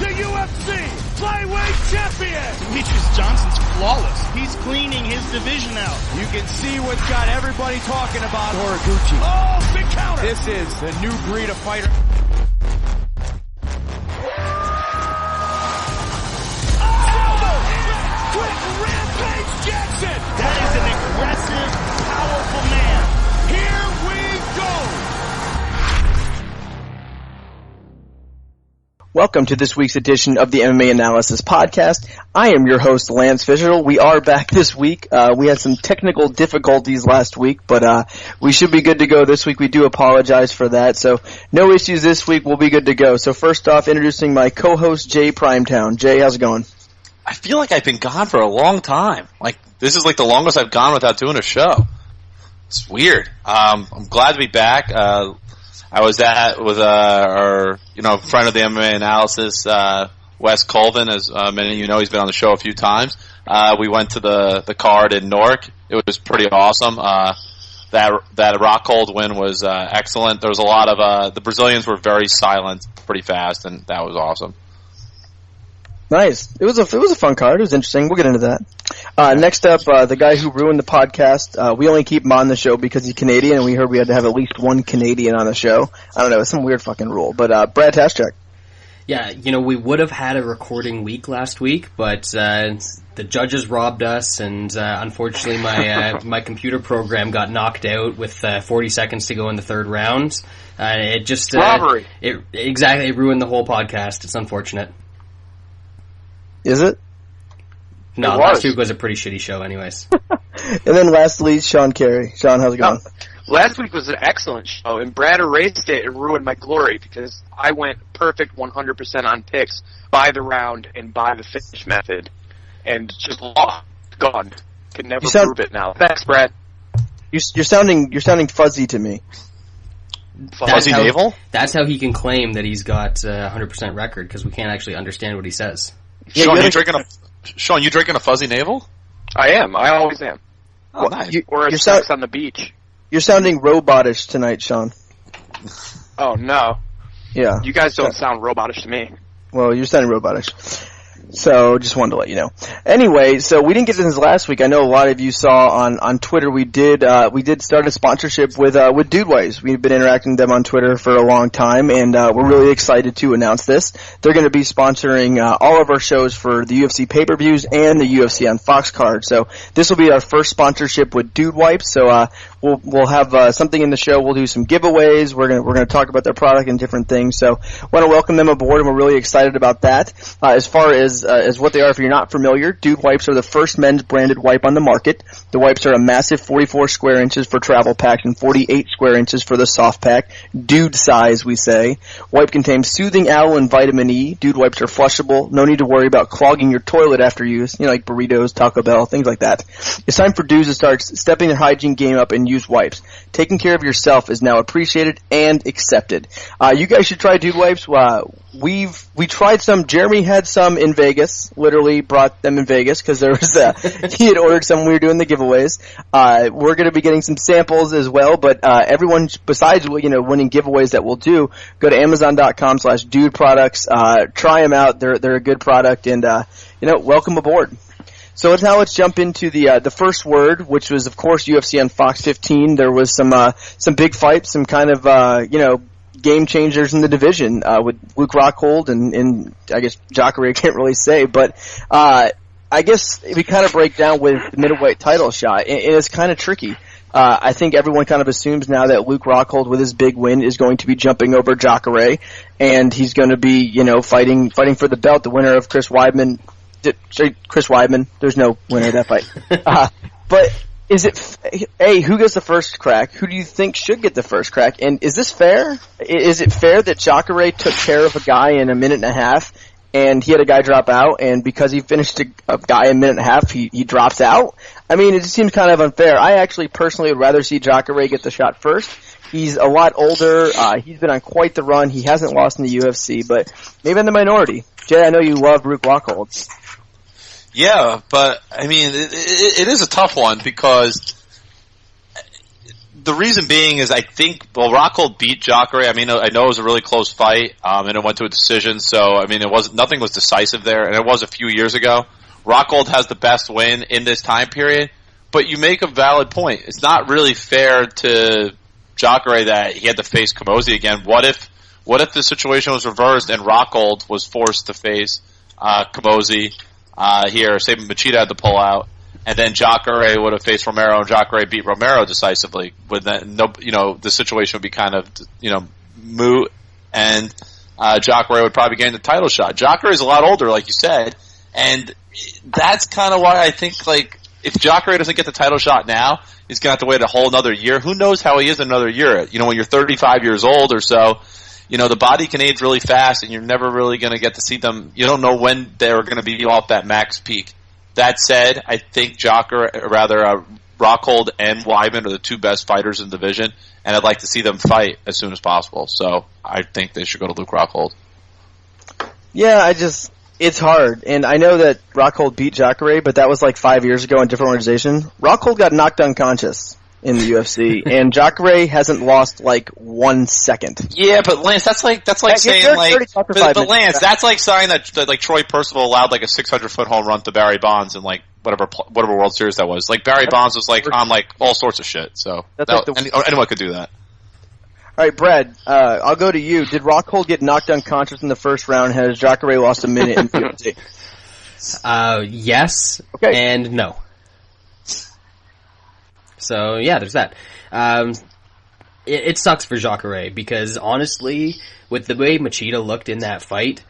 the UFC flyweight champion. Demetrius Johnson's flawless. He's cleaning his division out. You can see what's got everybody talking about Horiguchi. Oh, big counter. This is the new breed of fighter. Rampage Jackson! That is an aggressive, powerful man. Here we go! Welcome to this week's edition of the MMA Analysis podcast. I am your host, Lance Fischel. We are back this week. We had some technical difficulties last week, but we should be good to go this week. We do apologize for that. So no issues this week. We'll be good to go. So first off, introducing my co-host, Jay Primetown. Jay, how's it going? I feel like I've been gone for a long time. Like, this is like the longest I've gone without doing a show. It's weird. I'm glad to be back. I was with our friend of the MMA Analysis, Wes Colvin, as many of you know. He's been on the show a few times. We went to the card in Newark. It was pretty awesome. That Rockhold win was excellent. There was a lot of the Brazilians were very silent, pretty fast, and that was awesome. Nice. It was a fun card. It was interesting. We'll get into that. Next up, the guy who ruined the podcast. We only keep him on the show because he's Canadian, and we heard we had to have at least one Canadian on the show. I don't know. It's some weird fucking rule. But Brad Taschek. Yeah, we would have had a recording week last week, but the judges robbed us, and unfortunately my computer program got knocked out with 40 seconds to go in the third round. It just robbery. It ruined the whole podcast. It's unfortunate. Is it? No, last week was a pretty shitty show anyways. And then lastly, Sean Carey. Sean, how's it going? Last week was an excellent show, and Brad erased it and ruined my glory because I went perfect 100% on picks by the round and by the finish method, and just lost. Gone. Could never prove it now. Thanks, Brad. You're sounding fuzzy to me. Fuzzy navel? That's how he can claim that he's got 100% record, because we can't actually understand what he says. Sean, you drinking a fuzzy navel? I am. I always am. Oh, nice. Or a sex on the beach. You're sounding robotish tonight, Sean. Oh, no. Yeah. You guys don't sound robotish to me. Well, you're sounding robotish. So, just wanted to let you know. Anyway, so we didn't get to this last week. I know a lot of you saw on Twitter we did start a sponsorship with Dude Ways. We've been interacting with them on Twitter for a long time, and we're really excited to announce this. They're going to be sponsoring all of our shows for the UFC pay-per-views and the UFC on Fox card. So this will be our first sponsorship with Dude Wipes. So we'll have something in the show. We'll do some giveaways. We're gonna talk about their product and different things. So want to welcome them aboard, and we're really excited about that. As far as what they are, if you're not familiar, Dude Wipes are the first men's branded wipe on the market. The wipes are a massive 44 square inches for travel packs and 48 square inches for the soft pack. Dude size, we say. Wipe contains soothing aloe and vitamin E. Dude Wipes are flushable. No need to worry about clogging your toilet after use. Like burritos, Taco Bell, things like that. It's time for dudes to start stepping their hygiene game up and use wipes. Taking care of yourself is now appreciated and accepted. You guys should try Dude Wipes. We tried some. Jeremy had some in Vegas. Literally brought them in Vegas because there was he had ordered some. We were doing the giveaways. We're going to be getting some samples as well. But everyone besides winning giveaways that we'll do, go to Amazon.com/Dude Products. Try them out. They're a good product, and welcome aboard. So let's jump into the first word, which was of course UFC on Fox 15. There was some big fights, some kind of game changers in the division with Luke Rockhold and I guess Jacare, I can't really say, but I guess we kind of break down with the middleweight title shot. It's kind of tricky. I think everyone kind of assumes now that Luke Rockhold with his big win is going to be jumping over Jacare, and he's going to be fighting for the belt. The winner of Chris Weidman. There's no winner of that fight. But is it who gets the first crack? Who do you think should get the first crack? And is this fair? Is it fair that Jacare took care of a guy in a minute and a half, and he had a guy drop out, and because he finished a guy in a minute and a half, he drops out? I mean, it just seems kind of unfair. I actually personally would rather see Jacare get the shot first. He's a lot older. He's been on quite the run. He hasn't lost in the UFC, but maybe in the minority. Jay, I know you love Luke Rockhold. Yeah, but I mean, it is a tough one because the reason being is I think, Rockhold beat Jacare. I mean, I know it was a really close fight, and it went to a decision, so, I mean, nothing was decisive there, and it was a few years ago. Rockhold has the best win in this time period, but you make a valid point. It's not really fair to Jacare that he had to face Camozzi again. What if the situation was reversed and Rockhold was forced to face Camozzi here, say Machida had to pull out, and then Jacare would have faced Romero, and Jacare beat Romero decisively. The situation would be kind of, moot, and Jacare would probably gain the title shot. Jacare is a lot older, like you said, and that's kind of why I think, like, if Jacare doesn't get the title shot now, he's going to have to wait a whole another year. Who knows how he is in another year? When you're 35 years old or so, the body can age really fast, and you're never really going to get to see them. You don't know when they're going to be off that max peak. That said, I think Rockhold and Weidman are the two best fighters in the division, and I'd like to see them fight as soon as possible. So I think they should go to Luke Rockhold. Yeah, it's hard. And I know that Rockhold beat Jacare, but that was like 5 years ago in a different organization. Rockhold got knocked unconscious in the UFC, and Jacare hasn't lost like 1 second. Yeah, but Lance, that's like saying like, but Lance, that's like saying that like Troy Percival allowed like a 600-foot home run to Barry Bonds in like whatever World Series that was. Like Barry Bonds was like on like all sorts of shit. So anyone could do that. All right, Brad, I'll go to you. Did Rockhold get knocked unconscious in the first round? Has Jacare lost a minute in the UFC? Yes, and no. So, yeah, there's that. It sucks for Jacare because, honestly, with the way Machida looked in that fight,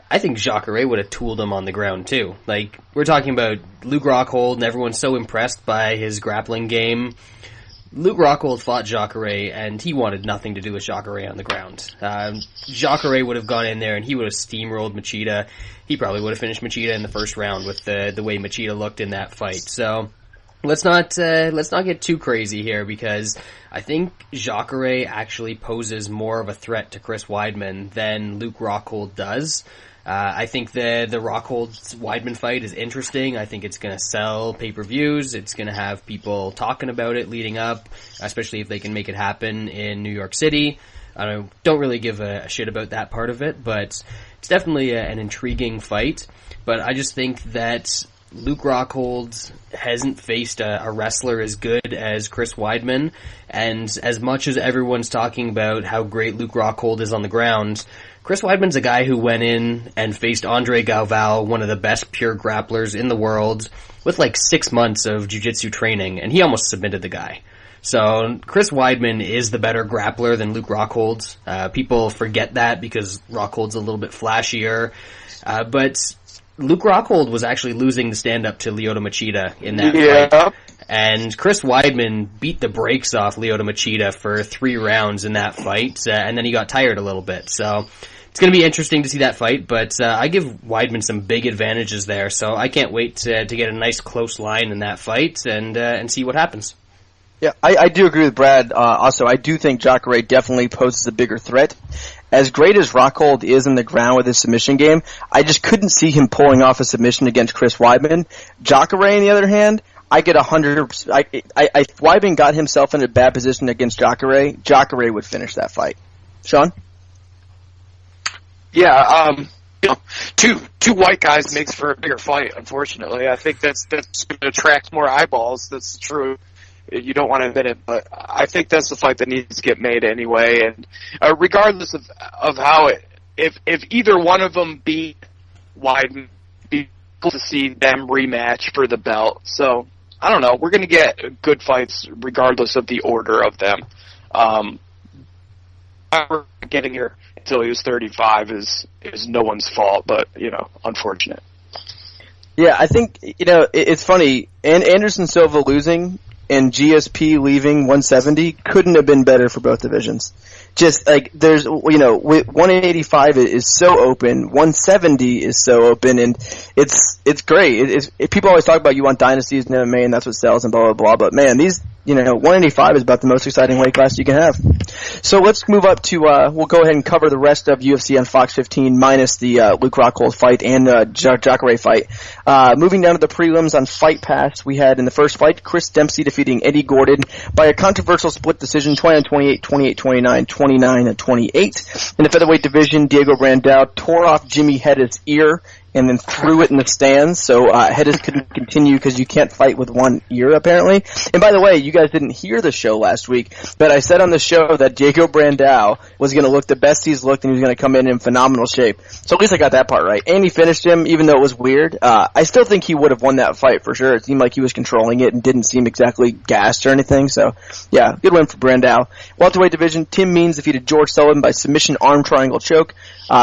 I think Jacare would have tooled him on the ground, too. Like, we're talking about Luke Rockhold, and everyone's so impressed by his grappling game. Luke Rockhold fought Jacare, and he wanted nothing to do with Jacare on the ground. Jacare would have gone in there, and he would have steamrolled Machida. He probably would have finished Machida in the first round with the way Machida looked in that fight. So, let's not get too crazy here because I think Jacare actually poses more of a threat to Chris Weidman than Luke Rockhold does. I think the Rockhold-Weidman fight is interesting. I think it's going to sell pay-per-views. It's going to have people talking about it leading up, especially if they can make it happen in New York City. I don't really give a shit about that part of it, but it's definitely an intriguing fight. But I just think that Luke Rockhold hasn't faced a wrestler as good as Chris Weidman, and as much as everyone's talking about how great Luke Rockhold is on the ground, Chris Weidman's a guy who went in and faced Andre Galvao, one of the best pure grapplers in the world, with like 6 months of jiu-jitsu training, and he almost submitted the guy. So Chris Weidman is the better grappler than Luke Rockhold. People forget that because Rockhold's a little bit flashier, but Luke Rockhold was actually losing the stand-up to Lyoto Machida in that fight. And Chris Weidman beat the brakes off Lyoto Machida for 3 rounds in that fight, and then he got tired a little bit. So it's going to be interesting to see that fight, but I give Weidman some big advantages there, so I can't wait to get a nice close line in that fight and see what happens. Yeah, I do agree with Brad. Also, I do think Jacare definitely poses a bigger threat. As great as Rockhold is in the ground with his submission game, I just couldn't see him pulling off a submission against Chris Weidman. Jacare, on the other hand, I get 100%. If Weidman got himself in a bad position against Jacare, Jacare would finish that fight. Sean? Yeah, two white guys makes for a bigger fight, unfortunately. I think that's going to attract more eyeballs. That's true. You don't want to admit it, but I think that's the fight that needs to get made anyway. And regardless of how if either one of them beat Weidman, be cool to see them rematch for the belt. So I don't know. We're going to get good fights regardless of the order of them. Getting here until he was 35 is no one's fault, but unfortunate. Yeah, I think it's funny. And Anderson Silva losing and GSP leaving 170 couldn't have been better for both divisions. just like there's 185 is so open, 170 is so open, and it's great. People always talk about you want dynasties in MMA and that's what sells and blah blah blah. But man, these 185 is about the most exciting weight class you can have. So let's move up to we'll go ahead and cover the rest of UFC on Fox 15 minus the Luke Rockhold fight and Jacare fight. Moving down to the prelims on Fight Pass, we had in the first fight Chris Dempsey defeating Eddie Gordon by a controversial split decision 29-28, 28-29, 29-28. In the featherweight division, Diego Brandao tore off Jimmy Hedda's ear and then threw it in the stands, so Hedges couldn't continue because you can't fight with one ear, apparently. And by the way, you guys didn't hear the show last week, but I said on the show that Diego Brandao was going to look the best he's looked and he was going to come in phenomenal shape. So at least I got that part right. And he finished him, even though it was weird. I still think he would have won that fight for sure. It seemed like he was controlling it and didn't seem exactly gassed or anything, so yeah, good win for Brandao. Welterweight division, Tim Means defeated George Sullivan by submission arm triangle choke.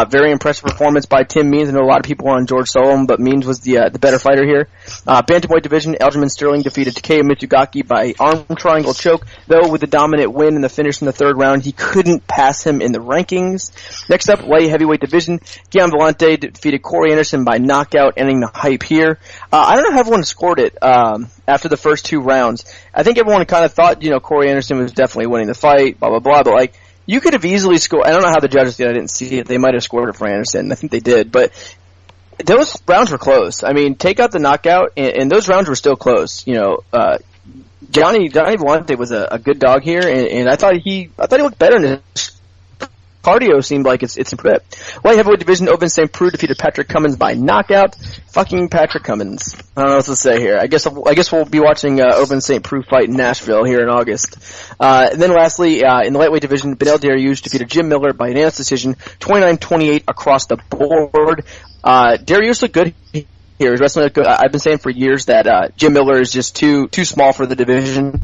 Very impressive performance by Tim Means. I know a lot of people were on George Sullivan, but Means was the better fighter here. Bantamweight division, Aljamain Sterling defeated Takeya Mitsugaki by arm triangle choke, though with the dominant win in the finish in the third round, he couldn't pass him in the rankings. Next up, light heavyweight division, Gian Vellante defeated Corey Anderson by knockout, ending the hype here. I don't know how everyone scored it after the first two rounds. I think everyone kind of thought, Corey Anderson was definitely winning the fight, blah, blah, blah, but you could have easily scored. I don't know how the judges did. I didn't see it. They might have scored it for Anderson. I think they did, but those rounds were close. I mean, take out the knockout, and those rounds were still close. Johnny Vellante was a good dog here, and I thought he looked better in his cardio. Seemed like it's improved. Light heavyweight division, Ovince St. Preux defeated Patrick Cummins by knockout. Fucking Patrick Cummins. I don't know what to say here. I guess we'll be watching Ovince St. Preux fight in Nashville here in August. And then lastly, in the lightweight division, Beneil Dariush defeated Jim Miller by unanimous decision, 29-28 across the board. Dariush looked good here. He's wrestling good. I've been saying for years that Jim Miller is just too small for the division.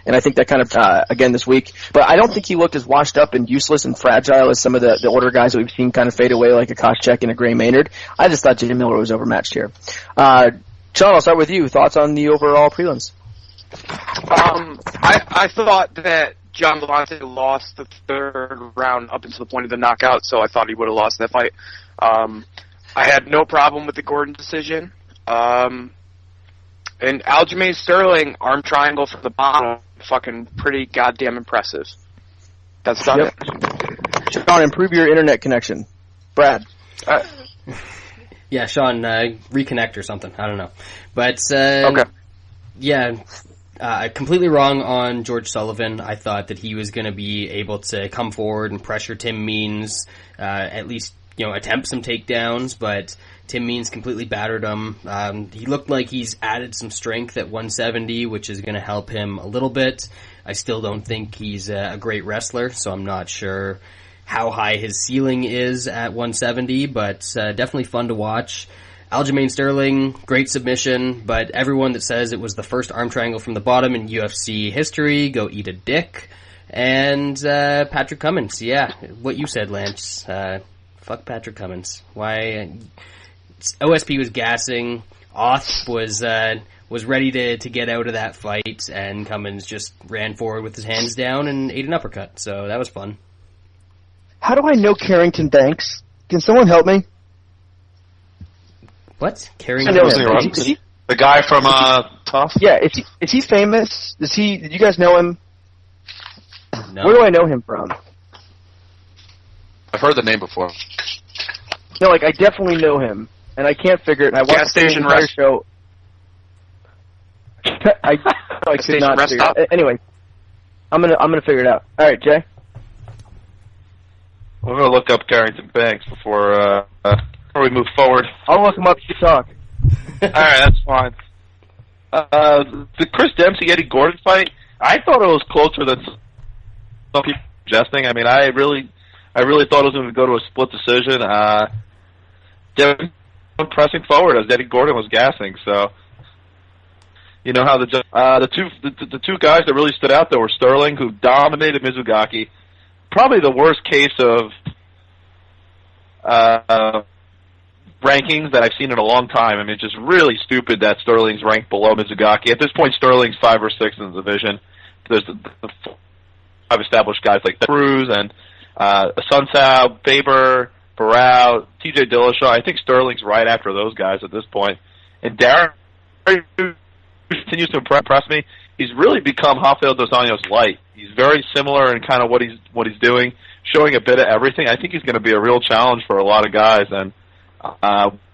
And I think that kind of, again this week. But I don't think he looked as washed up and useless and fragile as some of the older guys that we've seen kind of fade away, like a Koscheck and a Gray Maynard. I just thought Jim Miller was overmatched here. Sean, I'll start with you. Thoughts on the overall prelims? I thought that John Vellante lost the third round up until the point of the knockout, so I thought he would have lost that fight. I had no problem with the Gordon decision. And Aljamain Sterling, arm triangle from the bottom, fucking pretty goddamn impressive. That's done it. Sean, improve your internet connection. Brad. Yeah, Sean, reconnect or something. I don't know. But, okay. Yeah, completely wrong on George Sullivan. I thought that he was going to be able to come forward and pressure Tim Means, at least, attempt some takedowns, but Tim Means completely battered him. He looked like he's added some strength at 170, which is going to help him a little bit. I still don't think he's a great wrestler, so I'm not sure how high his ceiling is at 170, but definitely fun to watch. Aljamain Sterling, great submission, but everyone that says it was the first arm triangle from the bottom in UFC history, go eat a dick. And Patrick Cummins, yeah, what you said, Lance. Fuck Patrick Cummins. Why? OSP was gassing. Oth was ready to get out of that fight, and Cummins just ran forward with his hands down and ate an uppercut. So that was fun. How do I know Carrington Banks? Can someone help me? What? Carrington Banks? The guy from Tough? Yeah, is he famous? Did you guys know him? No. Where do I know him from? I've heard the name before. No, I definitely know him, and I can't figure it. I watched the entire show. I could not figure it. Anyway, I'm gonna figure it out. All right, Jay. We're gonna look up Carrington Banks before we move forward. I'll look him up. You talk. All right, that's fine. The Chris Dempsey Eddie Gordon fight, I thought it was closer than some people suggesting. I mean, I really thought it was going to go to a split decision. Pressing forward as Eddie Gordon was gassing. So, you know how the two guys that really stood out there were Sterling, who dominated Mizugaki. Probably the worst case of rankings that I've seen in a long time. I mean, it's just really stupid that Sterling's ranked below Mizugaki. At this point, Sterling's 5 or 6 in the division. There's the established guys like Cruz and Sunsao, Faber, Barao, TJ Dillashaw. I think Sterling's right after those guys at this point. And Darren continues to impress me. He's really become Rafael dos Anjos light. He's very similar in kind of what he's doing, showing a bit of everything. I think he's going to be a real challenge for a lot of guys, and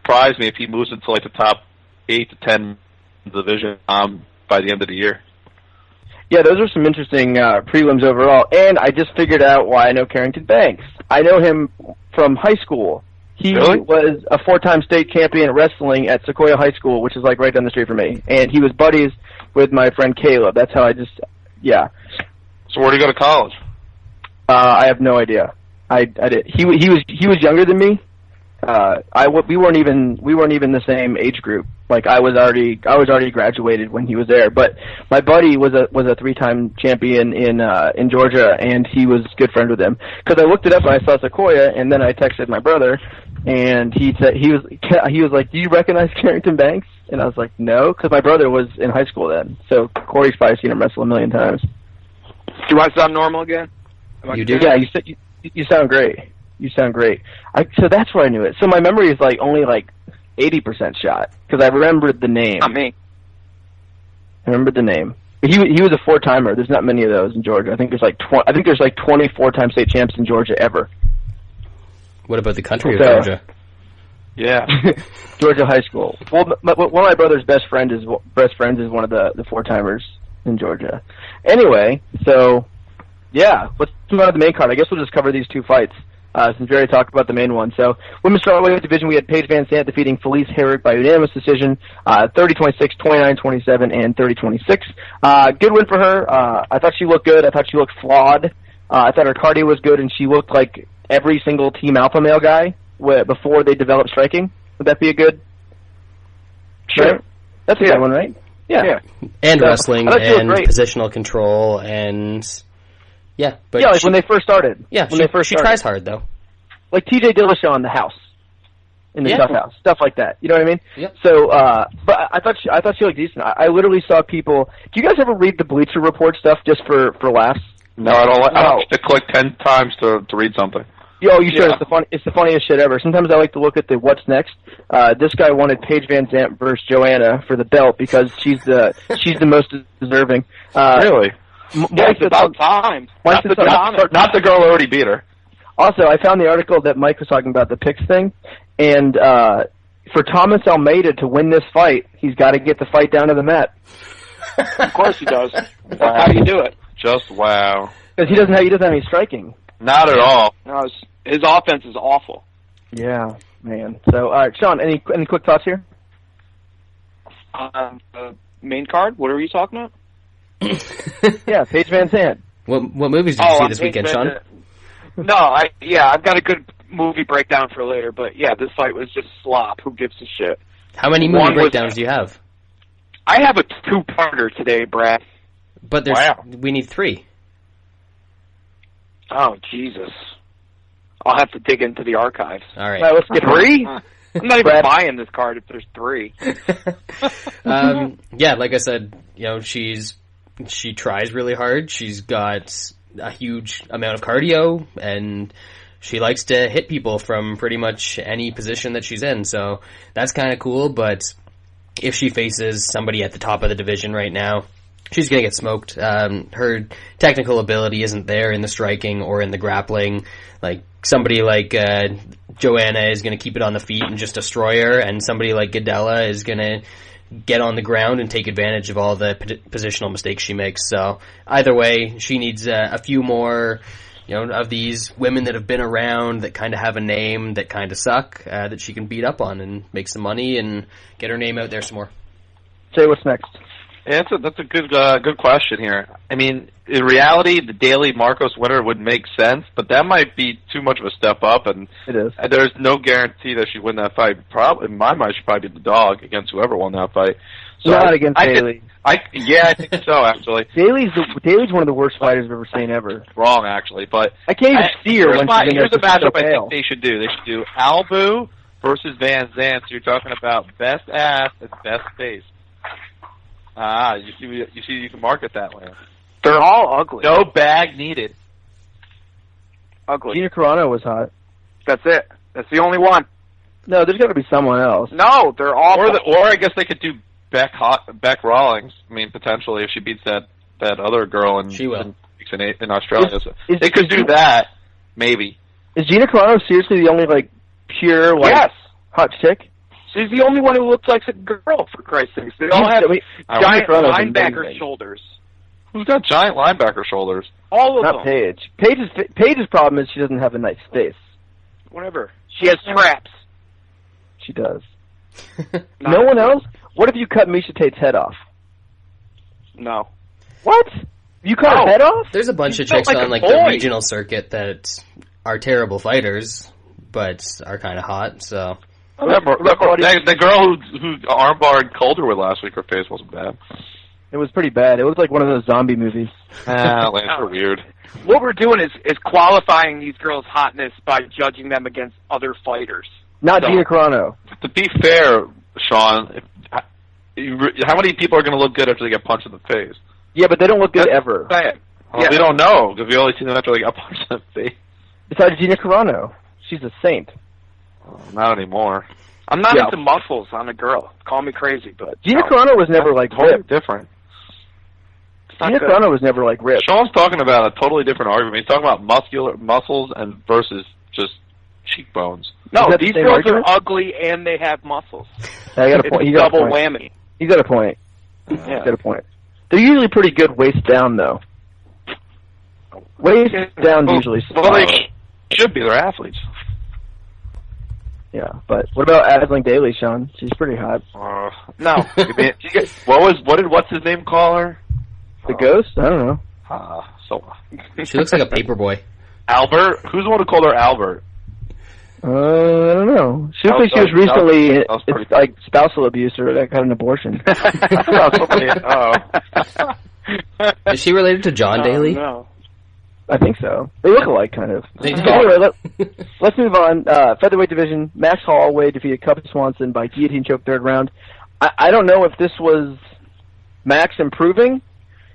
surprise me if he moves into like the top 8 to 10 division by the end of the year. Yeah, those are some interesting prelims overall, and I just figured out why I know Carrington Banks. I know him from high school. He Really? was a 4-time state champion at wrestling at Sequoia High School, which is like right down the street from me, and he was buddies with my friend Caleb. That's how yeah. So where did he go to college? I have no idea. I did. He was younger than me. We weren't even the same age group. Like I was already graduated when he was there. But my buddy was a 3-time champion in Georgia, and he was good friends with him. Because I looked it up and I saw Sequoia, and then I texted my brother, and he was like, "Do you recognize Carrington Banks?" And I was like, "No," because my brother was in high school then. So Corey's probably seen him wrestle a million times. Do I sound normal again? You do? Yeah, you sound great. You sound great. So that's where I knew it. So my memory is like only like 80% shot because I remembered the name. Not me. I remembered the name. But he was a 4-timer. There's not many of those in Georgia. I think there's like 24-time state champs in Georgia ever. What about the country of Georgia? Yeah. Georgia High School. Well, one of my brother's best friends is one of the 4-timers in Georgia. Anyway, so yeah, let's move on to the main card. I guess we'll just cover these two fights. Since we already talked about the main one. So, women's strawweight division, we had Paige Van Zandt defeating Felice Herrig by unanimous decision, 30-26, 29-27, and 30-26. Good win for her. I thought she looked good. I thought she looked flawed. I thought her cardio was good, and she looked like every single Team Alpha Male guy before they developed striking. Would that be a good? Sure. Right? That's a good one, right? Yeah. And wrestling and great. positional control and... Yeah, but yeah, like when they first started. Yeah, she tries hard though. Like TJ Dillashaw in the house, in the tough house, stuff like that. You know what I mean? Yep. So, but I thought she looked decent. I literally saw people. Do you guys ever read the Bleacher Report stuff just for laughs? No, I don't. I have to click 10 times to read something. Oh, you should. It's the funniest shit ever. Sometimes I like to look at the what's next. This guy wanted Paige Van Zandt versus Joanna for the belt because she's the most deserving. Really? Yeah, it's about time. Not the girl already beat her. Also, I found the article that Mike was talking about, the picks thing, and for Thomas Almeida to win this fight, he's got to get the fight down to the mat. Of course he does. How do you do it? Just wow. Because he doesn't have any striking. Not at all. No, his offense is awful. Yeah, man. So, all right, Sean, any quick thoughts here? The main card? What are you talking about? Yeah, Paige Van Zandt. What movies did you see this weekend, Sean? No, I've got a good movie breakdown for later, but yeah, this fight was just slop. Who gives a shit? How many movie breakdowns do you have? I have a 2-parter today, Brad. But we need 3. Oh, Jesus. I'll have to dig into the archives. All right. All right, let's get 3? I'm not even buying this card if there's 3. Yeah, like I said, she tries really hard. She's got a huge amount of cardio, and she likes to hit people from pretty much any position that she's in. So that's kind of cool, but if she faces somebody at the top of the division right now, she's going to get smoked. Her technical ability isn't there in the striking or in the grappling. Like, somebody like Joanna is going to keep it on the feet and just destroy her, and somebody like Gadella is going to get on the ground and take advantage of all the positional mistakes she makes. So either way, she needs a few more, of these women that have been around, that kind of have a name, that kind of suck, that she can beat up on and make some money and get her name out there some more. Say what's next. Yeah, that's a good question here. I mean, in reality, the daily Marcos winner would make sense, but that might be too much of a step up, and it is. There's no guarantee that she'd win that fight. In my mind, she'd probably be the dog against whoever won that fight. So not against Daly. I think so, actually. Daly's one of the worst fighters I've ever seen ever. Wrong, actually, but I can't even see her. Here's the matchup I think they should do. They should do Albu versus Van Zandt. So you're talking about best ass and best face. You see, you can market that way. They're all ugly. No bag needed. Ugly. Gina Carano was hot. That's it. That's the only one. No, there's got to be someone else. No, they're all. Or I guess they could do Beck Rawlings. I mean, potentially if she beats that other girl in Australia, they could do that. Maybe. Is Gina Carano seriously the only like pure yes hot chick? She's the only one who looks like a girl, for Christ's sakes. They all have giant linebacker shoulders. Who's got giant linebacker shoulders? All of them. Not Paige. Paige's problem is she doesn't have a nice face. Whatever. She has traps. She does. No one else? What if you cut Misha Tate's head off? No. What? You cut her head off? There's a bunch of chicks on the regional circuit that are terrible fighters, but are kind of hot, so... The girl who armbarred Calderwood last week, her face wasn't bad. It was pretty bad. It looked like one of those zombie movies. They're weird. What we're doing is qualifying these girls' hotness by judging them against other fighters. Not Gina Carano. To be fair, Sean, how many people are going to look good after they get punched in the face? Yeah, but they don't look good ever. Well, we don't know, because we only see them after they get punched in the face. Besides Gina Carano. She's a saint. Not anymore. I'm not into muscles on a girl. Call me crazy, but... Gina Carano was never like totally ripped. different. Gina Carano was never like ripped. Sean's talking about a totally different argument. He's talking about muscles and versus just cheekbones. No, these girls are ugly and they have muscles. I got a point. It's double whammy. He's got a point. He's got a point. They're usually pretty good waist down, though. Waist down usually. Well, they should be. They're athletes. Yeah, but what about Aisling Daly, Sean? She's pretty hot. No. What's his name call her? The Ghost? I don't know. She looks like a paper boy. Albert? Who's the one who called her Albert? I don't know. She looks like she was recently it's like spousal abuse or that kind of an abortion. Is she related to John Daly? No. I think so. They look alike, kind of. Anyway, let's move on. Featherweight division, Max Holloway defeated Cub Swanson by guillotine choke third round. I don't know if this was Max improving.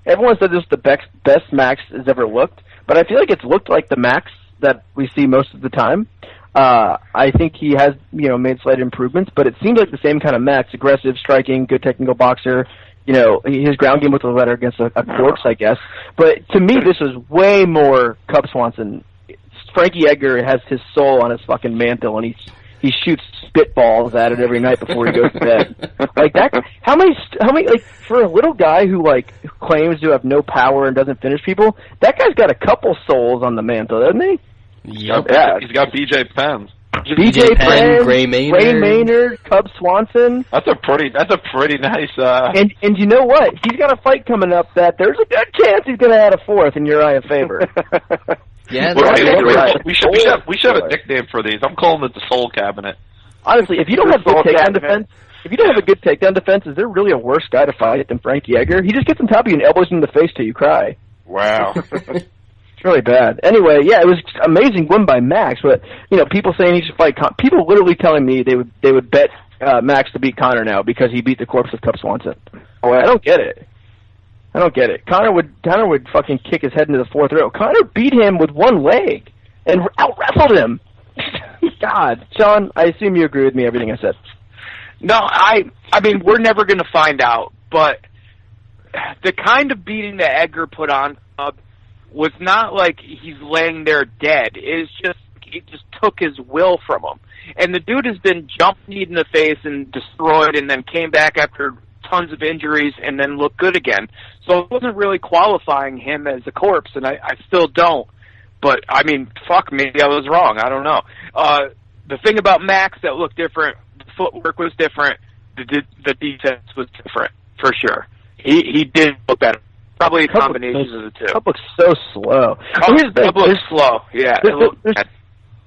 Everyone said this was the best Max has ever looked, but I feel like it's looked like the Max that we see most of the time. I think he has, made slight improvements, but it seems like the same kind of Max, aggressive, striking, good technical boxer. His ground game was a little better against a corpse, I guess. But to me, this was way more Cub Swanson. Frankie Edgar has his soul on his fucking mantle, and he shoots spitballs at it every night before he goes to bed. Like that. How many? Like for a little guy who claims to have no power and doesn't finish people, that guy's got a couple souls on the mantle, doesn't he? Yep. Yeah, he's got BJ Penn. BJ Penn, Gray Maynard, Cub Swanson. That's a pretty nice. And you know what? He's got a fight coming up that there's a good chance he's going to add a fourth in Uriah Faber. Yeah, we should have a nickname for these. I'm calling it the Soul Cabinet. Honestly, if you don't have good takedown defense, is there really a worse guy to fight than Frankie Edgar? He just gets on top of you and elbows you in the face till you cry. Wow. It's really bad. Anyway, yeah, it was amazing win by Max, but people saying he should fight. People literally telling me they would bet Max to beat Conor now because he beat the corpse of Cub Swanson. Oh, I don't get it. Conor would fucking kick his head into the fourth row. Conor beat him with one leg and out-wrestled him. God, Sean, I assume you agree with me everything I said. No, I mean we're never going to find out, but the kind of beating that Edgar put on was not like he's laying there dead. It just took his will from him. And the dude has been jumped-kneed in the face and destroyed and then came back after tons of injuries and then looked good again. So it wasn't really qualifying him as a corpse, and I still don't. But, I mean, fuck, maybe I was wrong. I don't know. The thing about Max that looked different, the footwork was different, the defense was different, for sure. He did look better. Probably a combination of the two. Cup looks so slow. Cup looks slow, yeah.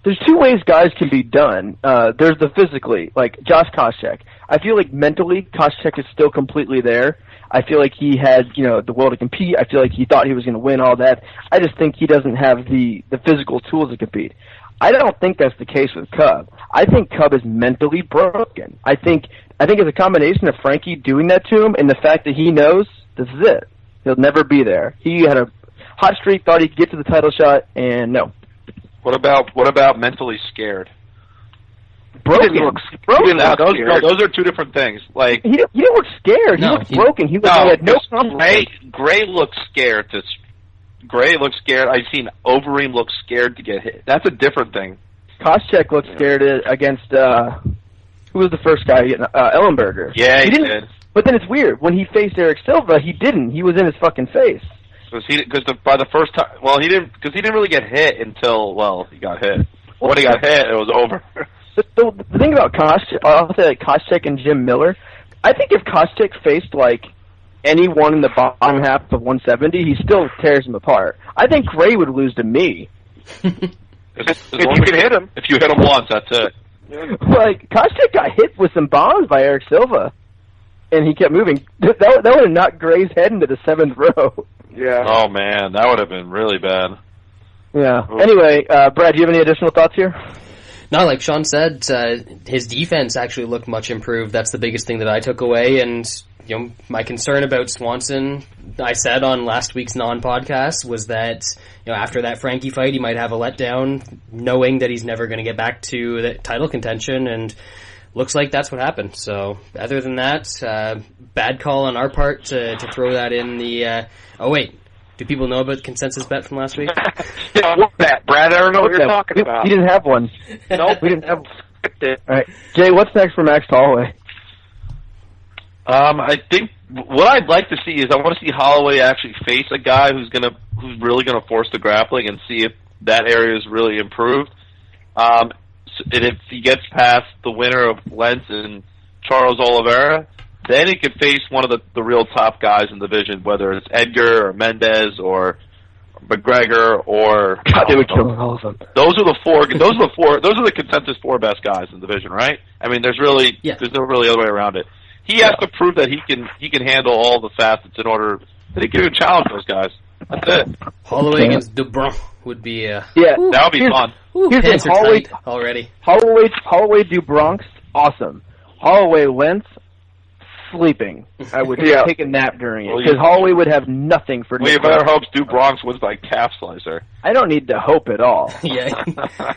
There's two ways guys can be done. There's the physically, like Josh Koscheck. I feel like mentally, Koscheck is still completely there. I feel like he had, the will to compete. I feel like he thought he was going to win all that. I just think he doesn't have the physical tools to compete. I don't think that's the case with Cub. I think Cub is mentally broken. I think it's a combination of Frankie doing that to him and the fact that he knows this is it. He'll never be there. He had a hot streak, thought he'd get to the title shot, and no. What about mentally scared? Broken. Those are two different things. Like he didn't look scared. He looked broken. He had no confidence. Gray looks scared. Gray looks scared. I've seen Overeem look scared to get hit. That's a different thing. Koscheck looked scared against who was the first guy? Ellenberger. Yeah, he did. But then it's weird when he faced Eric Silva, he didn't. He was in his fucking face. By the first time, he didn't really get hit until he got hit. When he got hit, it was over. The thing about Koscheck and Jim Miller, I think if Koscheck faced anyone in the bottom half of 170, he still tears him apart. I think Gray would lose to me. If you can hit him. If you hit him once, that's it. Koscheck got hit with some bombs by Eric Silva, and he kept moving. That would have knocked Gray's head into the 7th row. Yeah. Oh, man, that would have been really bad. Yeah. Anyway, Brad, do you have any additional thoughts here? No, like Sean said, his defense actually looked much improved. That's the biggest thing that I took away. And my concern about Swanson, I said on last week's non-podcast, was that after that Frankie fight, he might have a letdown, knowing that he's never going to get back to the title contention. And looks like that's what happened. So other than that, bad call on our part to throw that in the. Oh wait. Do people know about the consensus bet from last week? What bet, Brad? I don't know what you're talking about. We didn't have one. Nope. We didn't have one. All right. Jay, what's next for Max Holloway? I think what I'd like to see is I want to see Holloway actually face a guy who's really gonna force the grappling and see if that area is really improved. And if he gets past the winner of Lentz and Charles Oliveira, then he could face one of the real top guys in the division, whether it's Edgar or Mendez or McGregor or. God, they would kill all of them. Those are the consensus 4 best guys in the division, right? I mean, there's no really other way around it. He has to prove that he can handle all the facets in order that he can even challenge those guys. That's it. Holloway against Dubron would be that would be fun. Here's Holloway already. Holloway Dubronk's awesome. Holloway Lentz sleeping. I would take a nap during it because Holloway would have nothing for. You better hope Stu Bronx wins by calf slicer. I don't need to hope at all. Yeah.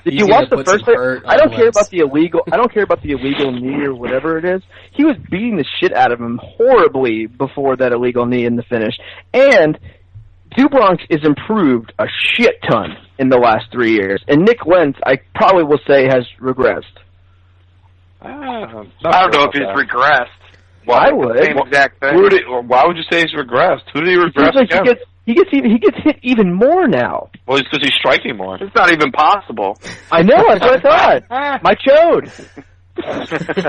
Did you watch the first fight? I don't care about the illegal. I don't care about the illegal knee or whatever it is. He was beating the shit out of him horribly before that illegal knee in the finish, and Dubronx is improved a shit ton in the last 3 years. And Nick Lentz, I probably will say, has regressed. I don't know if he's regressed. Why would? Same exact thing. Why would you say he's regressed? Who did he regress against? He gets hit even more now. Well, it's because he's striking more. It's not even possible. I know, that's what I thought. My chode.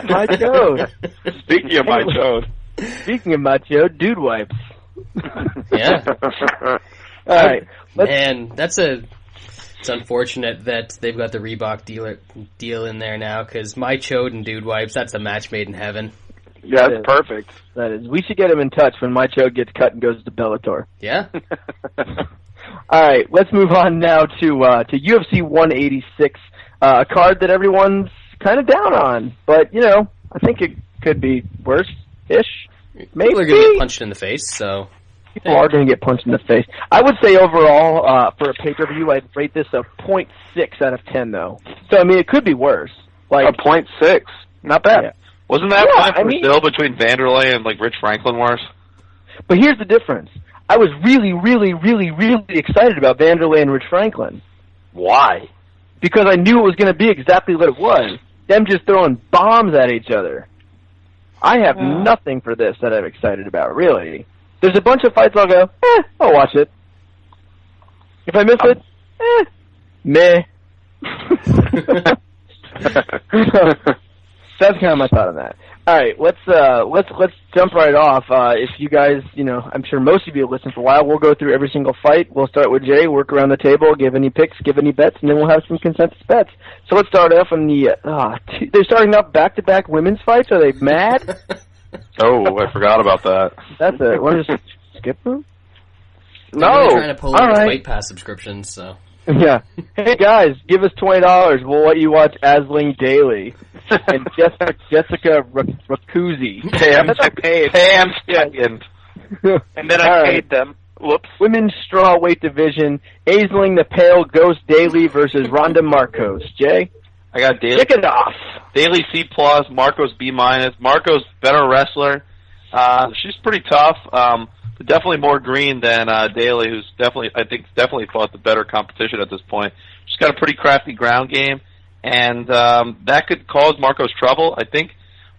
My chode. Speaking of my chode. Speaking of my chode, dude wipes. Yeah. All right. Man, it's unfortunate that they've got the Reebok deal in there now, because my chode and dude wipes, that's a match made in heaven. Yeah, that's perfect. That is. We should get him in touch when my chode gets cut and goes to Bellator. Yeah. All right, let's move on now to UFC 186, a card that everyone's kind of down on, but I think it could be worse-ish. Maybe. People are going to get punched in the face, so. People are going to get punched in the face. I would say overall, for a pay-per-view, I'd rate this a 0.6 out of 10, though. So, I mean, it could be worse. A 0.6. Not bad. Yeah. Wasn't that still between Vanderlei and Rich Franklin worse? But here's the difference. I was really, really, really, really excited about Vanderlei and Rich Franklin. Why? Because I knew it was going to be exactly what it was. Them just throwing bombs at each other. I have nothing for this that I'm excited about, really. There's a bunch of fights I'll go, I'll watch it. If I miss it, meh. That's kind of my thought on that. All right, let's jump right off. If you guys, I'm sure most of you have listened for a while. We'll go through every single fight. We'll start with Jay, work around the table, give any picks, give any bets, and then we'll have some consensus bets. So let's start off on they're starting off back-to-back women's fights. Are they mad? Oh, I forgot about that. That's it. Want to just skip them? No. They're trying to pull in Fight Pass subscriptions, so. Yeah. Hey guys, give us $20. We'll let you watch Asling Daily and Jessica Racuzzi. Pam second. And then I All right. paid them. Whoops. Women's strawweight division, Aisling the Pale Ghost Daly versus Ronda Marcos. Jay? I got Daly. Kick it off. Daly C+, Marcos B-. Marcos, better wrestler. She's pretty tough. But definitely more green than Daly, who's definitely fought the better competition at this point. She's got a pretty crafty ground game, and that could cause Marcos trouble. I think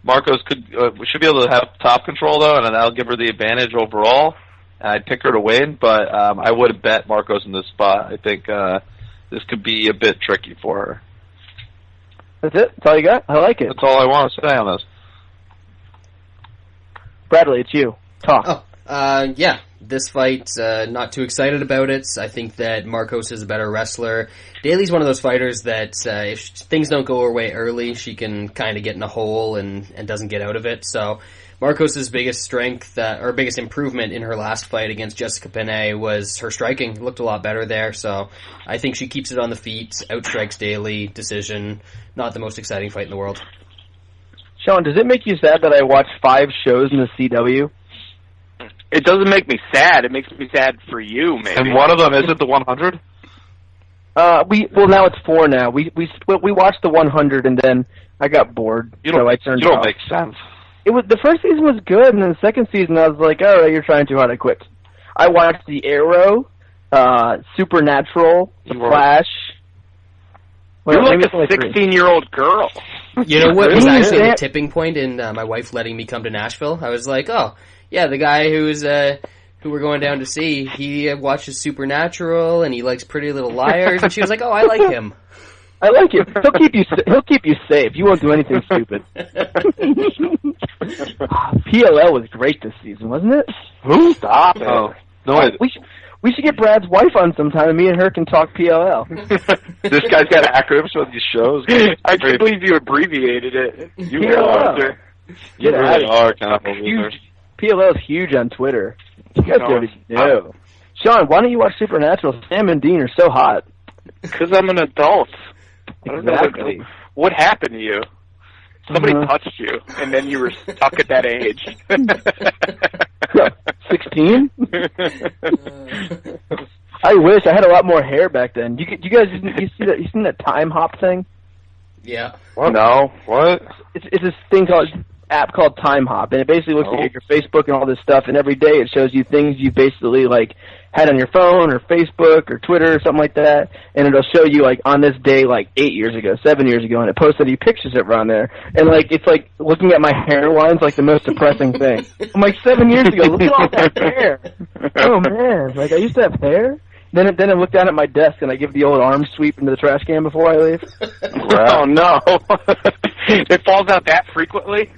Marcos should be able to have top control, though, and that'll give her the advantage overall. I'd pick her to win, but I would have bet Marcos in this spot. I think this could be a bit tricky for her. That's it? That's all you got? I like it. That's all I want to say on this. Bradley, it's you. Talk. Yeah, this fight, not too excited about it. I think that Marcos is a better wrestler. Daly's one of those fighters that if things don't go her way early, she can kind of get in a hole and doesn't get out of it. So Marcos' biggest strength, or biggest improvement in her last fight against Jessica Penne was her striking. It looked a lot better there, so I think she keeps it on the feet, outstrikes Daly, decision. Not the most exciting fight in the world. Sean, does it make you sad that I watched 5 shows in the CW? It doesn't make me sad. It makes me sad for you, maybe. And one of them, is it the 100? Well, now it's 4 now. We watched the 100 and then I got bored, so I turned it off. You don't make sense. It was, the first season was good, and then the second season I was like, all right, you're trying too hard, I quit. I watched The Arrow, Supernatural, The Flash. You're like a 16-year-old girl. You know what was actually the tipping point in my wife letting me come to Nashville? I was like, oh, yeah, the guy who we're going down to see, he watches Supernatural, and he likes Pretty Little Liars, and she was like, oh, I like him. I like him. He'll keep you safe. You won't do anything stupid. PLL was great this season, wasn't it? Who? Stop it. Oh, no, we should get Brad's wife on sometime, and me and her can talk PLL. This guy's got acronyms for these shows. I can't believe you abbreviated it. You PLL. You really are kind of huge. PLL is huge on Twitter. You guys don't even know. Sean, why don't you watch Supernatural? Sam and Dean are so hot. Because I'm an adult. Exactly. What happened to you? Somebody touched you, and then you were stuck at that age. 16? I wish I had a lot more hair back then. You guys, you seen that time hop thing? Yeah. What? No. What? It's this thing app called Time Hop, and it basically looks at your Facebook and all this stuff, and every day it shows you things you basically like had on your phone or Facebook or Twitter or something like that, and it'll show you like on this day like 8 years ago, 7 years ago, and it posted you pictures that were on there, and like it's like looking at my hairline's like the most depressing thing. I'm like 7 years ago, look at all that hair. Oh man, like I used to have hair. Then I look down at my desk and I give the old arm sweep into the trash can before I leave. Oh no, it falls out that frequently.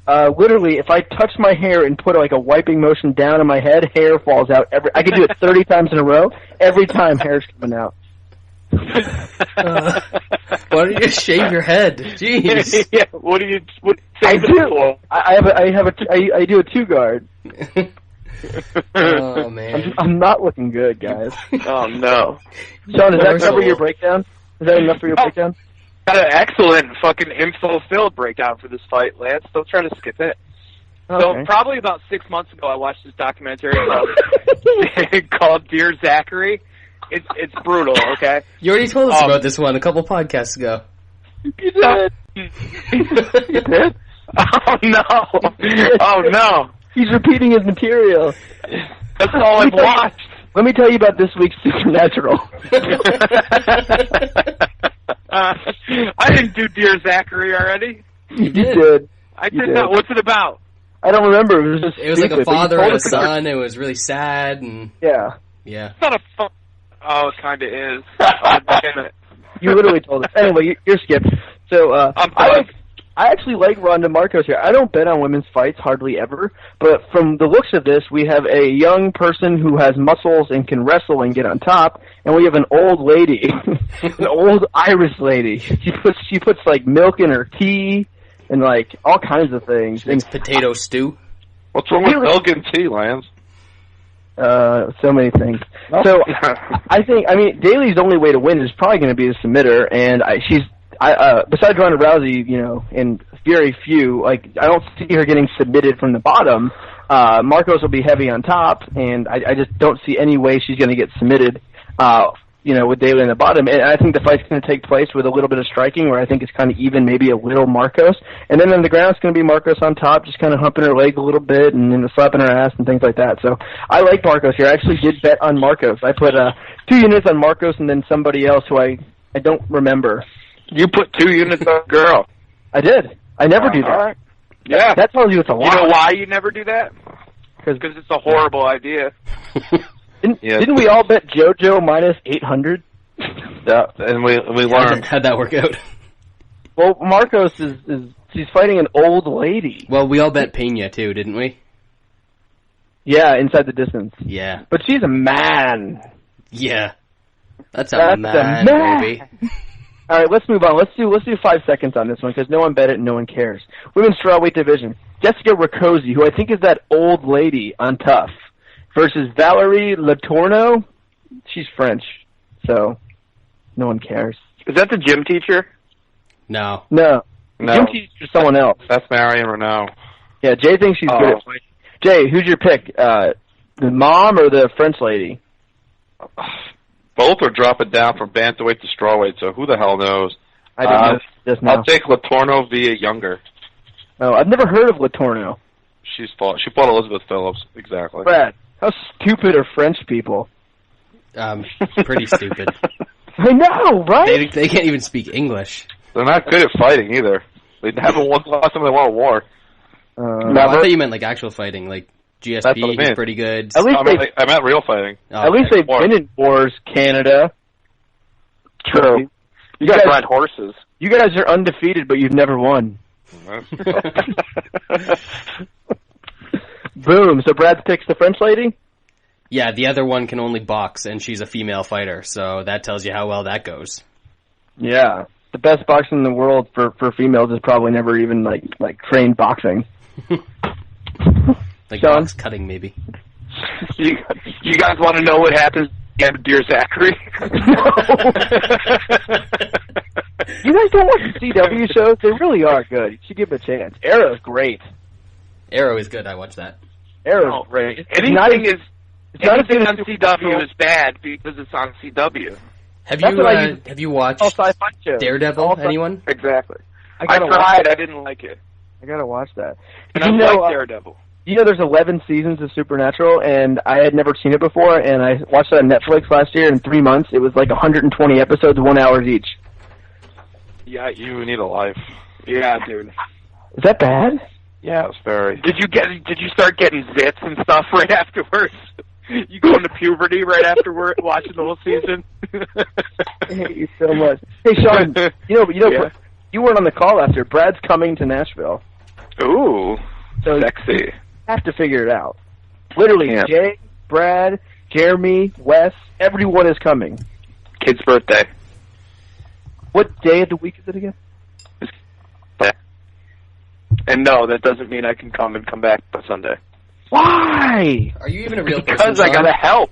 Literally, if I touch my hair and put like a wiping motion down on my head, hair falls out. I could do it 30 times in a row. Every time, hair's coming out. Why don't you just shave your head? Jeez. Yeah. What do you? I do. I do a 2-guard. Oh man, I'm not looking good, guys. Oh no. Sean, does that cover your breakdown? Is that enough for your breakdown? Got an excellent fucking info-filled breakdown for this fight, Lance. Don't try to skip it. Okay. So probably about 6 months ago, I watched this documentary called Dear Zachary. It's brutal. Okay. You already told us about this one a couple podcasts ago. You did. You did? Oh no! Oh no! He's repeating his material. That's all I've watched. Let me tell you about this week's Supernatural. I didn't do Dear Zachary already. You did. I did not. What's it about? I don't remember. It was just It was like a father and a son. It was really sad and yeah. It's not a fun. Oh, it kind of is. Oh, damn it. You literally told us. Anyway, you're skipped. So I actually like Ronda Marcos here. I don't bet on women's fights hardly ever, but from the looks of this, we have a young person who has muscles and can wrestle and get on top, and we have an old lady, an old Irish lady. She puts like milk in her tea and like all kinds of things. She makes potato stew. What's wrong with milk and tea, Lance? So many things. So I mean, Daly's only way to win is probably going to be a submitter, and besides Ronda Rousey, and very few, like, I don't see her getting submitted from the bottom. Marcos will be heavy on top, and I just don't see any way she's going to get submitted, with Daly in the bottom. And I think the fight's going to take place with a little bit of striking, where I think it's kind of even, maybe a little Marcos. And then on the ground, it's going to be Marcos on top, just kind of humping her leg a little bit and then slapping her ass and things like that. So I like Marcos here. I actually did bet on Marcos. I put 2 units on Marcos and then somebody else who I don't remember. You put 2 units on a girl. I did. I never do that. All right. Yeah. That tells you it's a lot. You know why you never do that? Because it's a horrible idea. Didn't we all bet JoJo minus 800? Yeah, and we learned. How'd that work out? Well, Marcos she's fighting an old lady. Well, we all bet Pena too, didn't we? Yeah, inside the distance. Yeah. But she's a man. Yeah. That's a man, baby. All right, let's move on. Let's do 5 seconds on this one because no one bet it and no one cares. Women's strawweight division. Jessica Rakoczy, who I think is that old lady on Tough, versus Valerie Letourneau. She's French, so no one cares. Is that the gym teacher? No. No. Gym teacher's someone else. That's Marion Renault. Yeah, Jay thinks she's good at fighting. Jay, who's your pick? The mom or the French lady? Both are dropping down from bantamweight to strawweight, so who the hell knows? I don't know this now. I'll take Letourneau via younger. Oh, I've never heard of Letourneau. She fought Elizabeth Phillips, exactly. Brad, how stupid are French people? Pretty stupid. I know, right? They can't even speak English. They're not good at fighting either. They haven't won the last time they won a war. No, I thought you meant like actual fighting, like GSP is pretty good. At least I meant real fighting. Oh, at least they've been in wars, Canada. True. You guys ride horses. You guys are undefeated, but you've never won. Boom. So Brad picks the French lady? Yeah, the other one can only box, and she's a female fighter, so that tells you how well that goes. Yeah. The best boxing in the world for females is probably never even like trained boxing. Like Sean? box cutting, maybe. You guys want to know what happens to Dear Zachary? You guys don't watch the CW shows? They really are good. You should give it a chance. Arrow's great. Arrow is good. I watch that. Arrow's great. Anything on CW is bad because it's on CW. Have you watched sci-fi shows. Daredevil? Anyone? Exactly. I tried. I didn't like it. I gotta watch that. And I like Daredevil. You know, there's 11 seasons of Supernatural, and I had never seen it before, and I watched it on Netflix last year in 3 months. It was like 120 episodes, 1 hour each. Yeah, you need a life. Yeah, dude. Is that bad? Yeah, it's very. Did you start getting zits and stuff right afterwards? You go into puberty right after watching the whole season? I hate you so much. Hey, Sean, yeah. You weren't on the call after. Brad's coming to Nashville. Ooh, so sexy. You have to figure it out. Literally, yeah. Jay, Brad, Jeremy, Wes, everyone is coming. Kid's birthday. What day of the week is it again? And no, that doesn't mean I can come and come back by Sunday. Why? Are you even a real person? Because I gotta help.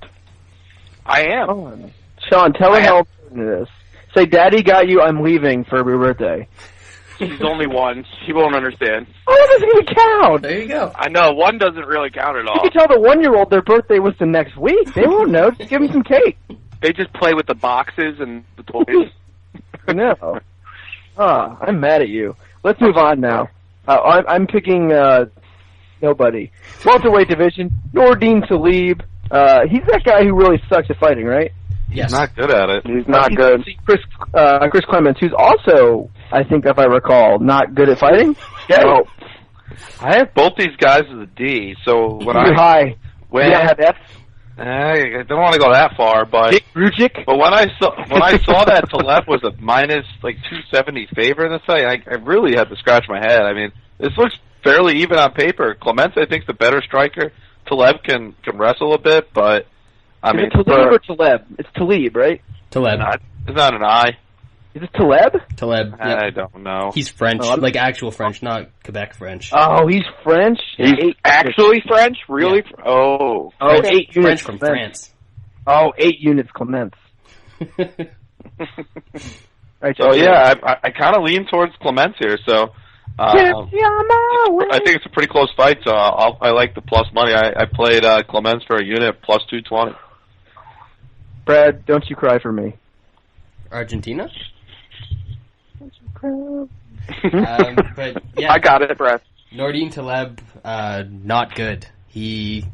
I am. Sean, tell him how important it is. Say, Daddy got you, I'm leaving for your birthday. She's only one. She won't understand. Oh, that doesn't even count. There you go. I know, one doesn't really count at all. You can tell the 1-year-old their birthday was the next week. They won't know. Just give them some cake. They just play with the boxes and the toys. No. I'm mad at you. Let's move on now. I'm picking nobody. Welterweight division, Nordine Talib. He's that guy who really sucks at fighting, right? Yes. He's not good at it. He's not good. Chris Clements, who's also, I think if I recall, not good at fighting. Yeah. Oh. I have both these guys as a D, so when Too high. when I have F. I don't want to go that far, but Dick Rujic. But when I saw that Taleb was a minus 270 favor in this fight, I really had to scratch my head. I mean, this looks fairly even on paper. Clements, I think, is the better striker. Taleb can wrestle a bit, but I mean, is it Talib or Taleb? It's Talib, right? Taleb. It's not an I. Is it Taleb? Taleb. Yep. I don't know. He's French, like actual French, not Quebec French. Oh, he's French? He's actually French? Really? Yeah. Oh. French, 8 units French from Clements. France. Oh, 8 units Clements. Right, so yeah, I kind of lean towards Clements here. So I think it's a pretty close fight, so I like the plus money. I played Clements for a unit plus 220. Brad, don't you cry for me. Argentina? But yeah, I got it, Brad. Nordine Taleb, not good. He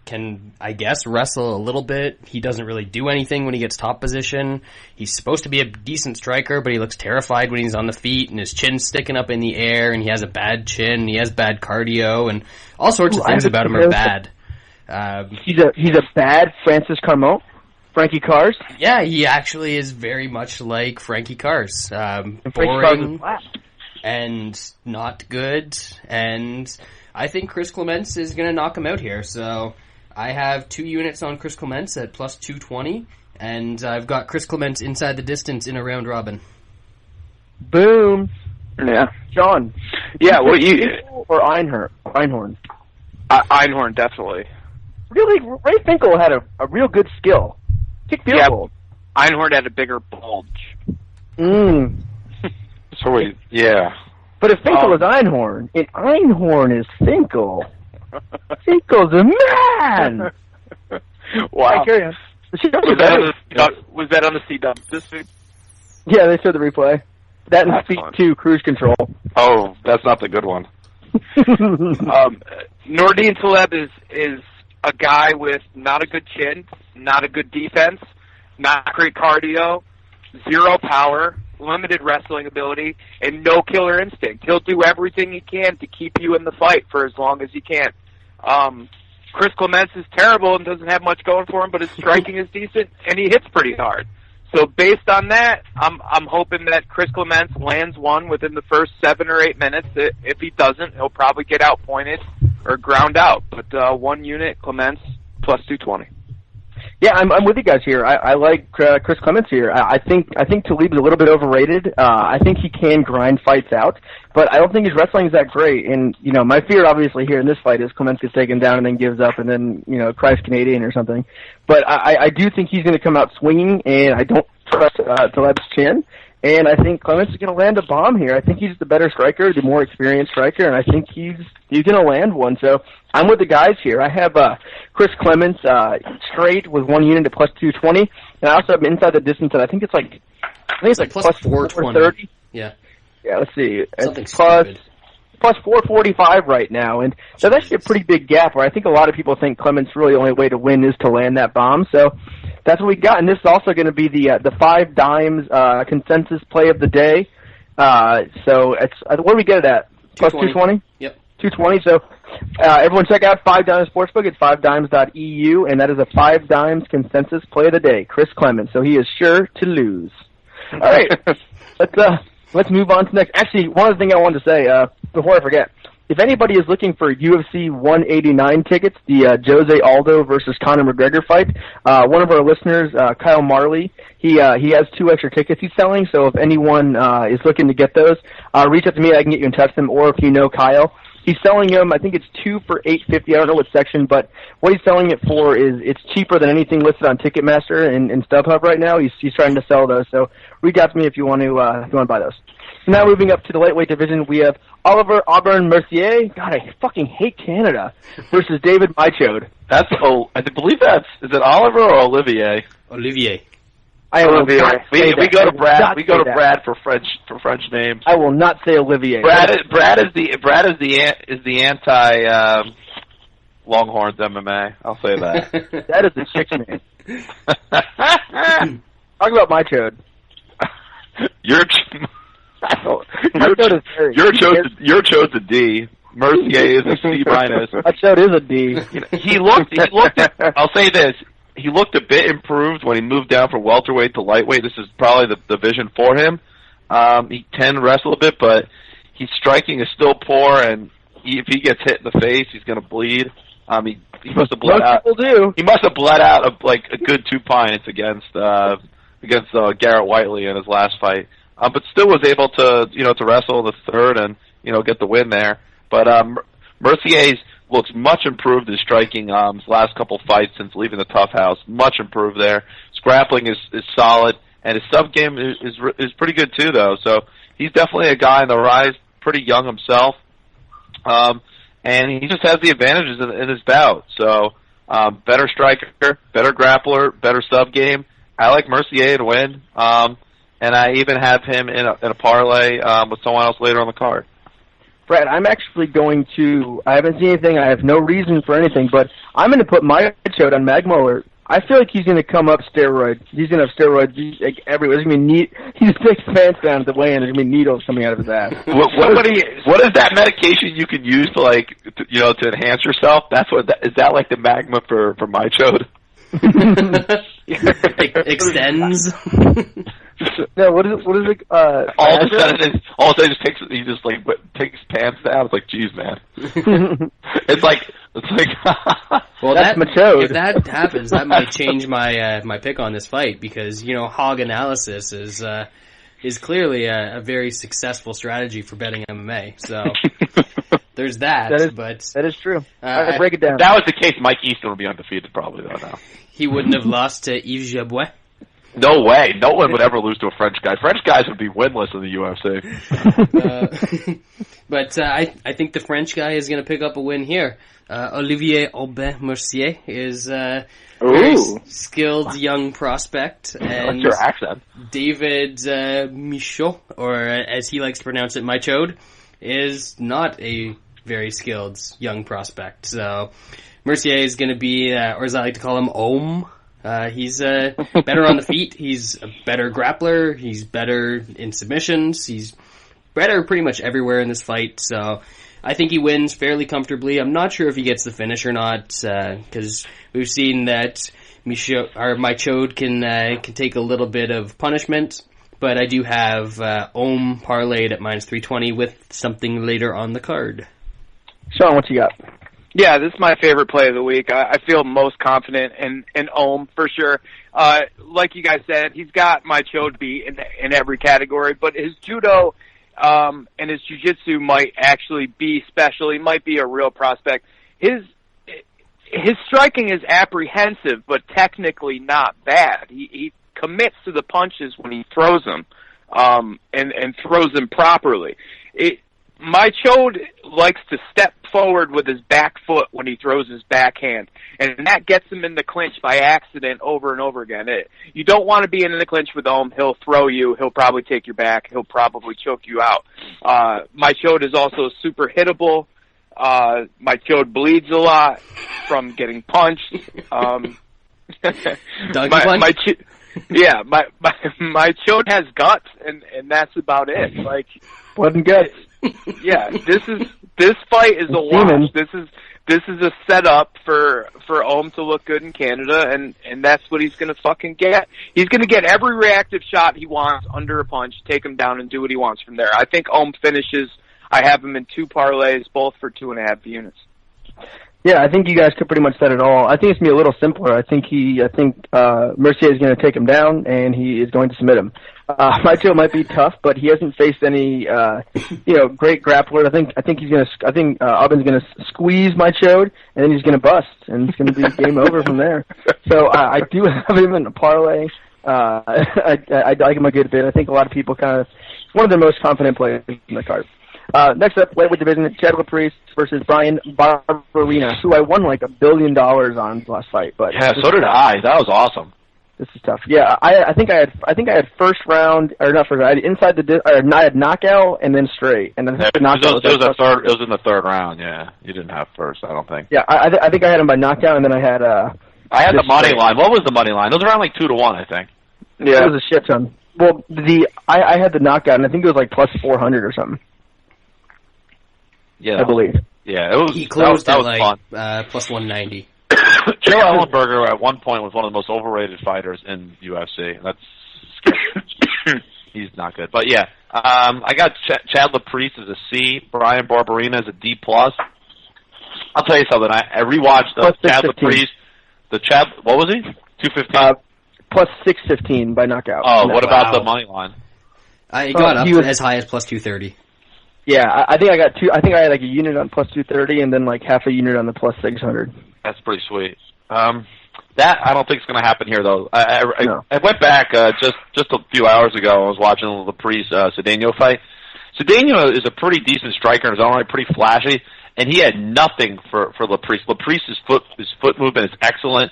can, I guess, wrestle a little bit. He doesn't really do anything when he gets top position. He's supposed to be a decent striker, but he looks terrified when he's on the feet, and his chin's sticking up in the air, and he has a bad chin, and he has bad cardio, and all sorts of things about him are bad. He's a bad Francis Carmont? Frankie Cars? Yeah, he actually is very much like Frankie Cars. Boring and not good, and I think Chris Clements is going to knock him out here, so I have 2 units on Chris Clements at plus 220, and I've got Chris Clements inside the distance in a round robin. Boom. Yeah. John. Yeah, well, or Einhorn? Einhorn, definitely. Really, Ray Finkel had a real good skill. Kick field goal. Einhorn had a bigger bulge. Yeah. But if Finkel is Einhorn, and Einhorn is Finkel, Finkel's a man! Wow. Hey, carry on. Was that on the C-Dub this week? Yeah, they showed the replay. That and Speed 2, Cruise Control. Oh, that's not the good one. Nordine Taleb is a guy with not a good chin, not a good defense, not great cardio, zero power, limited wrestling ability, and no killer instinct. He'll do everything he can to keep you in the fight for as long as he can. Chris Clements is terrible and doesn't have much going for him, but his striking is decent, and he hits pretty hard. So based on that, I'm hoping that Chris Clements lands one within the first 7 or 8 minutes. If he doesn't, he'll probably get outpointed or ground out. But 1 unit, Clements, plus 220. Yeah, I'm with you guys here. I like Chris Clements here. I think Talib is a little bit overrated. I think he can grind fights out, but I don't think his wrestling is that great. And my fear, obviously, here in this fight is Clements gets taken down and then gives up and then cries Canadian or something. But I do think he's going to come out swinging, and I don't trust Talib's chin. And I think Clements is going to land a bomb here. I think he's the better striker, the more experienced striker, and I think he's going to land one. So I'm with the guys here. I have Chris Clements straight with 1 unit at plus 220, and I also have him inside the distance at I think it's like plus 430. Yeah. Yeah. Let's see. Something it's stupid. plus 445 right now, and that's actually a pretty big gap. Where I think a lot of people think Clements' really only way to win is to land that bomb. So that's what we got, and this is also going to be the 5 dimes consensus play of the day. So it's what do we get it at? Plus 220? Yep. 220. So everyone check out 5 Dimes Sportsbook. It's 5dimes.eu, and that is a 5 dimes consensus play of the day. Chris Clements. So he is sure to lose. All right. Let's move on to next. Actually, one other thing I wanted to say before I forget. If anybody is looking for UFC 189 tickets, the Jose Aldo versus Conor McGregor fight, one of our listeners, Kyle Marley, he has 2 extra tickets he's selling. So if anyone is looking to get those, reach out to me. I can get you in touch with him. Or if you know Kyle, he's selling them. I think it's 2 for $8.50. I don't know what section, but what he's selling it for is it's cheaper than anything listed on Ticketmaster and StubHub right now. He's trying to sell those. So reach out to me if you want to buy those. So now moving up to the lightweight division, we have Oliver Auburn Mercier. God, I fucking hate Canada. Versus David Michaud. I believe is it Oliver or Olivier? Olivier. We go to Brad. We go to Brad for French names. I will not say Olivier. Brad is the anti Longhorns MMA. I'll say that. That is the chick's name. Talk about Michaud. Your chose a D. Mercier is a C minus. Michaud is a D. He looked. I'll say this. He looked a bit improved when he moved down from welterweight to lightweight. This is probably the division for him. He can wrestle a bit, but his striking is still poor, and if he gets hit in the face, he's going to bleed. He must have bled out. Most people do. He must have bled out a good 2 pints against Garrett Whiteley in his last fight. But still was able to wrestle in the third and get the win there. But Mercier's looks much improved in striking his last couple fights since leaving the Tough House. Much improved there. His grappling is solid, and his sub game is pretty good too, though. So he's definitely a guy on the rise. pretty young himself. And he just has the advantages in his bout. So, better striker, better grappler, better sub game. I like Mercier to win. And I even have him in a parlay with someone else later on the card. Brad, I'm actually going to. I haven't seen anything. I have no reason for anything, but I'm going to put my chode on Magmuller. I feel like he's going to come up steroids. He's going to have steroids like everywhere. There's going to be he just takes his pants down at the weigh-in. There's going to be needles coming out of his ass. What is that medication you can use to enhance yourself? Is that like the magma for my chode? Extends. No, what is it? All of a sudden, he just takes his pants down. It's like, geez, man. it's like. Well, that's my chode. If that happens, that might change my my pick on this fight because Hog Analysis is clearly a very successful strategy for betting MMA. So there's that. That is true. I break it down. If that was the case, Mike Easton would be undefeated probably though now. He wouldn't have lost to Yves Jabouet. No way. No one would ever lose to a French guy. French guys would be winless in the UFC. But I think the French guy is going to pick up a win here. Olivier Aubin-Mercier is a very skilled young prospect. And what's your accent? David Michaud, or as he likes to pronounce it, Michaud, is not a very skilled young prospect. So Mercier is going to be, or as I like to call him, Ohm. He's better on the feet. He's a better grappler. He's better in submissions. He's better pretty much everywhere in this fight. So I think he wins fairly comfortably. I'm not sure if he gets the finish or not because we've seen that Michaud can take a little bit of punishment. But I do have Ohm parlayed at -320 with something later on the card. Sean, what you got? Yeah, this is my favorite play of the week. I feel most confident in Ohm for sure. Like you guys said, he's got my chode beat in every category, but his judo and his jiu-jitsu might actually be special. He might be a real prospect. His striking is apprehensive, but technically not bad. He commits to the punches when he throws them, and throws them properly. My chode likes to step forward with his back foot when he throws his backhand, and that gets him in the clinch by accident over and over again. You don't want to be in the clinch with him. He'll throw you. He'll probably take your back. He'll probably choke you out. My chode is also super hittable. My chode bleeds a lot from getting punched. My chode has guts, and that's about it. Like, wasn't good. Yeah, this fight is a wash. This is a setup for Ohm to look good in Canada, and that's what he's gonna fucking get. He's gonna get every reactive shot he wants under a punch, take him down, and do what he wants from there. I think Ohm finishes. I have him in 2 parlays, both for 2.5 units. Yeah, I think you guys could pretty much set it all. I think it's gonna be a little simpler. I think Mercier is gonna take him down, and he is going to submit him. Michaud might be tough, but he hasn't faced any, great grapplers. I think Aubin's gonna squeeze Michaud, and then he's gonna bust, and it's gonna be game over from there. So I do have him in a parlay. I like him a good bit. I think a lot of people it's one of the most confident players in the card. Next up, lightweight division, Chad Laprise versus Brian Barberina, who I won like $1 billion on last fight. But yeah, so did I. That was awesome. This is tough. Yeah, I think I had first round, or not first round. I had inside I had knockout and then straight, and then knockout. It was in the third round. Yeah, you didn't have first. I don't think. Yeah, I think I had him by knockout, and then I had I had the money line. What was the money line? It was around like 2-1, I think. Yeah, it was a shit ton. Well, I had the knockout, and I think it was like plus 400 or something. Yeah, I believe. Yeah, it was. He closed that at was like fun. plus 190. Joe Ellenberger at one point was one of the most overrated fighters in UFC. That's scary. He's not good. But yeah, I got Chad Laprise as a C, Brian Barberina as a D+. I'll tell you something. I rewatched Chad Laprise. What was he? 215? Plus 615 by knockout. Oh, what about the money line? I got up as high as plus 230. Yeah, I think I got two. I think I had like a unit on plus 230 and then like half a unit on the plus 600. That's pretty sweet. That I don't think is going to happen here though. I went back just a few hours ago. I was watching the Laprise Cedeno fight. Cedeno is a pretty decent striker in his own right, pretty flashy, and he had nothing for Laprice. Laprice's foot movement is excellent.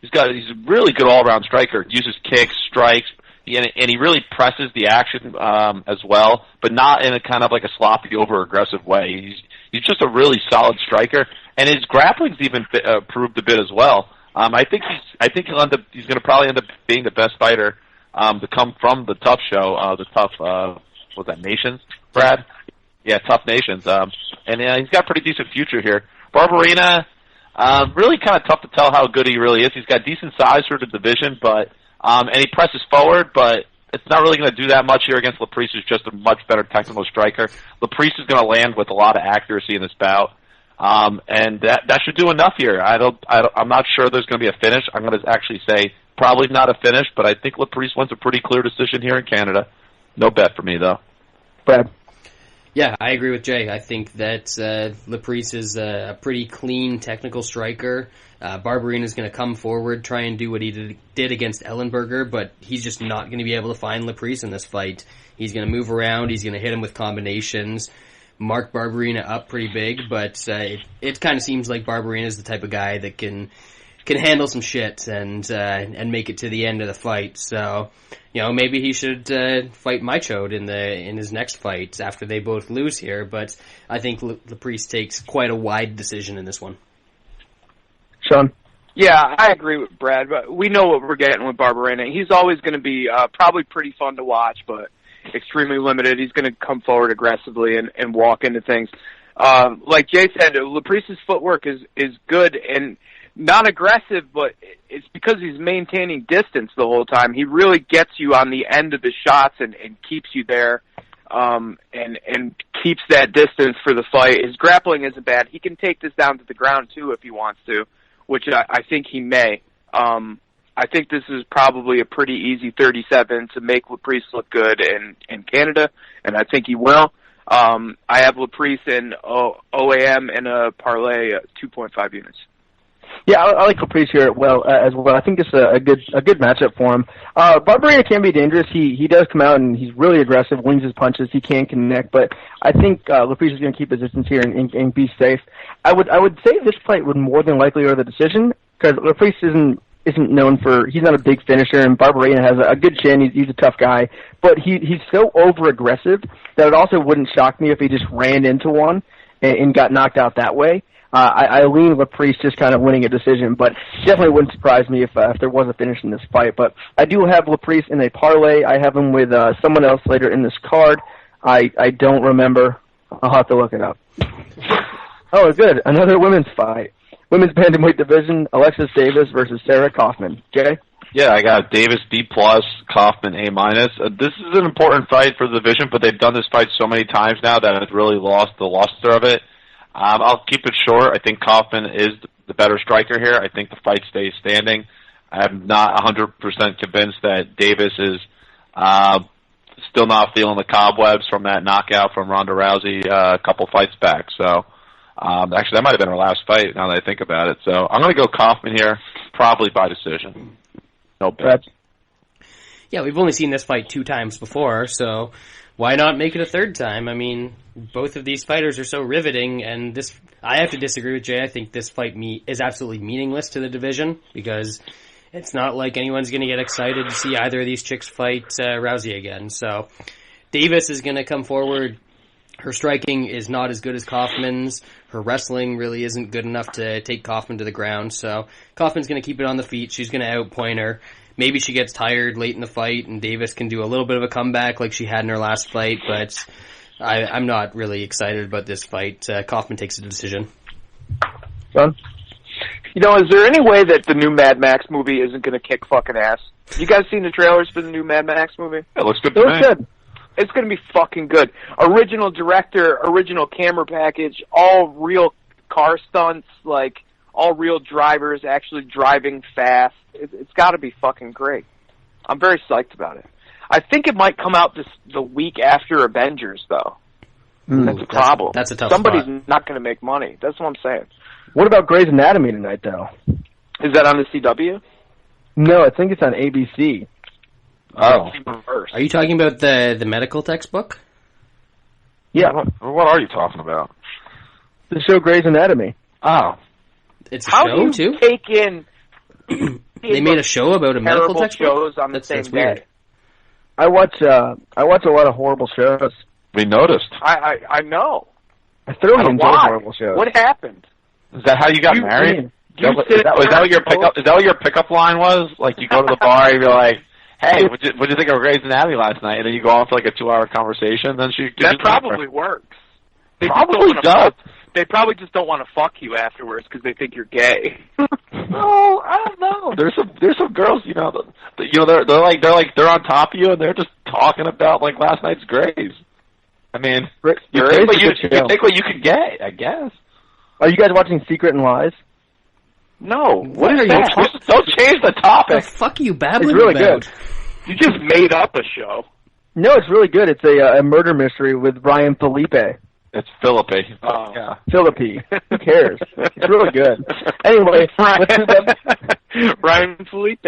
He's a really good all-around striker. Uses kicks, strikes, and he really presses the action as well, but not in a kind of like a sloppy, over-aggressive way. He's just a really solid striker, and his grappling's even improved a bit as well. I think he's going to probably end up being the best fighter to come from the Tough show, the Tough what's that, Nations, Brad? Yeah, Tough Nations. And he's got a pretty decent future here. Barberena, really kind of tough to tell how good he really is. He's got decent size for the division, and he presses forward, but it's not really going to do that much here against Laprice, who's just a much better technical striker. Laprice is going to land with a lot of accuracy in this bout, and that should do enough here. I'm not sure there's going to be a finish. I'm going to actually say probably not a finish, but I think Laprice wins a pretty clear decision here in Canada. No bet for me, though. Brad? Yeah, I agree with Jay. I think that Laprice is a pretty clean technical striker. Barberena is going to come forward, try and do what he did against Ellenberger, but he's just not going to be able to find Laprice in this fight. He's going to move around, he's going to hit him with combinations, mark Barberena up pretty big, but it kind of seems like Barberena is the type of guy that can handle some shit and make it to the end of the fight. So, maybe he should fight Michaud in his next fight after they both lose here. But I think Laprice takes quite a wide decision in this one. Sean? Yeah, I agree with Brad, but we know what we're getting with Barberena. He's always going to be probably pretty fun to watch, but extremely limited. He's going to come forward aggressively and walk into things. Like Jay said, Laprice's footwork is good and not aggressive, but it's because he's maintaining distance the whole time. He really gets you on the end of the shots and keeps you there, and keeps that distance for the fight. His grappling isn't bad. He can take this down to the ground too if he wants to, which I think he may. I think this is probably a pretty easy 37 to make Laprice look good in Canada, and I think he will. I have Laprice in OAM in a parlay 2.5 units. Yeah, I like Laprice here as well. I think it's a good matchup for him. Barberena can be dangerous. He does come out and he's really aggressive, wings his punches. He can connect, but I think Laprice is going to keep his distance here and be safe. I would say this fight would more than likely go to the decision because Laprice isn't known for, he's not a big finisher, and Barberena has a good chin. He's a tough guy, but he's so over aggressive that it also wouldn't shock me if he just ran into one and got knocked out that way. I lean Laprice just kind of winning a decision, but definitely wouldn't surprise me if there was a finish in this fight. But I do have Laprice in a parlay. I have him with someone else later in this card. I don't remember. I'll have to look it up. Oh, good. Another women's fight. Women's bantamweight division, Alexis Davis versus Sarah Kaufman. Jay? Yeah, I got Davis B+, Kaufman A-. This is an important fight for the division, but they've done this fight so many times now that it's really lost the luster of it. I'll keep it short. I think Kaufman is the better striker here. I think the fight stays standing. I'm not 100% convinced that Davis is still not feeling the cobwebs from that knockout from Ronda Rousey a couple fights back. So, actually, that might have been her last fight now that I think about it. So I'm going to go Kaufman here, probably by decision. No bet. Yeah, we've only seen this fight 2 times before, so why not make it a 3rd time? I mean, both of these fighters are so riveting, and I have to disagree with Jay. I think this fight is absolutely meaningless to the division because it's not like anyone's going to get excited to see either of these chicks fight Rousey again. So Davis is going to come forward. Her striking is not as good as Kaufman's. Her wrestling really isn't good enough to take Kaufman to the ground. So Kaufman's going to keep it on the feet. She's going to outpoint her. Maybe she gets tired late in the fight, and Davis can do a little bit of a comeback like she had in her last fight, but I'm not really excited about this fight. Kaufman takes a decision. John? Is there any way that the new Mad Max movie isn't going to kick fucking ass? You guys seen the trailers for the new Mad Max movie? It looks good to me. Good. It's going to be fucking good. Original director, original camera package, all real car stunts, like all real drivers actually driving fast. It's got to be fucking great. I'm very psyched about it. I think it might come out the week after Avengers, though. That's a problem. That's a tough Somebody's spot. not going to make money. That's what I'm saying. What about Grey's Anatomy tonight, though? Is that on the CW? No, I think it's on ABC. Oh. Are you talking about the medical textbook? Yeah. What are you talking about? The show Grey's Anatomy. Oh. It's a How show, do you too? take in They made a show about a medical terrible textbook? shows on the same That's weird. day? I watch a lot of horrible shows. We noticed. I know. I thoroughly enjoy Why? horrible shows. What happened? Is that how you got married? You Was sit that what your pickup? Is that what your pickup line was? Like you go to the bar and you're like, "Hey, what'd you think of Grey's Anatomy last night?" And then you go on for like a 2-hour conversation. Then she gives That you probably works. They just Probably don't wanna does. They probably just don't want to fuck you afterwards because they think you're gay. No, I don't know. There's some girls, they're on top of you and they're just talking about like last night's Grays. I mean, you take what you can get, I guess. Are you guys watching Secret and Lies? No. What are you Don't change the What the topic. fuck are you babbling It's really about? good. You just made up a show. No, it's really good. It's a murder mystery with Brian Felipe. It's Philippi. Oh. Yeah. Philippi. Who cares? It's really good. Anyway, let's move up. Ryan Felipe.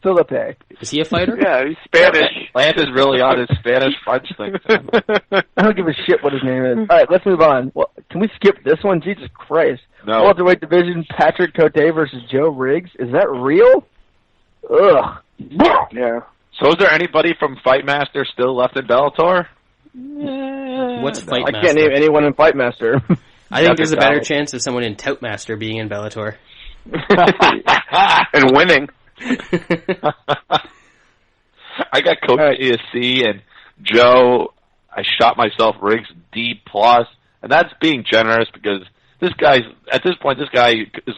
Felipe. Is he a fighter? Yeah, he's Spanish. Lance is really on his Spanish French thing. I don't give a shit what his name is. All right, let's move on. Well, can we skip this one? Jesus Christ. No. Welterweight division, Patrick Cote versus Joe Riggs. Is that real? Ugh. Yeah. So is there anybody from Fightmaster still left in Bellator? What's Fightmaster? I can't name anyone in Fightmaster. I think there's a better Solid. chance of someone in Toutmaster being in Bellator. And winning. I got Coach ASC and Joe. I shot myself Riggs D+, and that's being generous because this guy is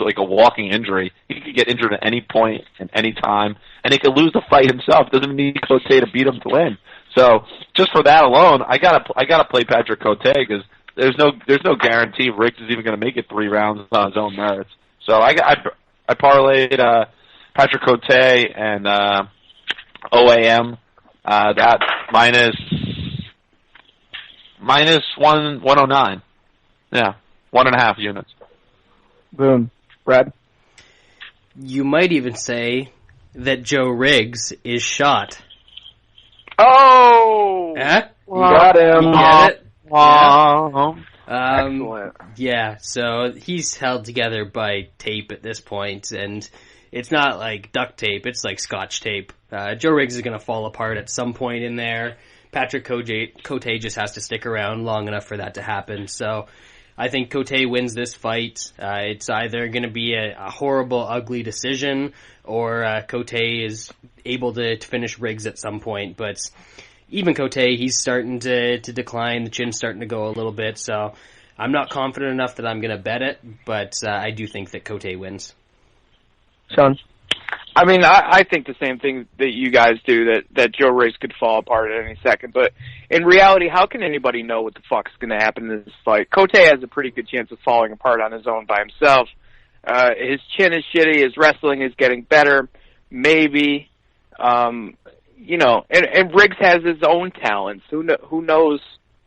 like a walking injury. He could get injured at any point and any time, and he could lose the fight himself. Doesn't need Cote to beat him to win. So just for that alone, I gotta play Patrick Cote because there's no guarantee Riggs is even going to make it 3 rounds on his own merits. So I parlayed Patrick Cote and OAM that minus 109. Yeah, 1.5 units. Boom. Brad? You might even say that Joe Riggs is shot. Oh! Eh? You got him. You get it? Excellent. Yeah, so he's held together by tape at this point, and it's not like duct tape, it's like scotch tape. Joe Riggs is going to fall apart at some point in there. Patrick Cote just has to stick around long enough for that to happen, so I think Cote wins this fight. It's either going to be a horrible, ugly decision, or Cote is able to finish Riggs at some point, but even Cote, he's starting to decline, the chin's starting to go a little bit, so I'm not confident enough that I'm going to bet it, but I do think that Cote wins. Sean? I mean, I think the same thing that you guys do, that Joe Riggs could fall apart at any second. But in reality, how can anybody know what the fuck's going to happen in this fight? Cote has a pretty good chance of falling apart on his own by himself. His chin is shitty. His wrestling is getting better. Maybe. And Riggs has his own talents. Who knows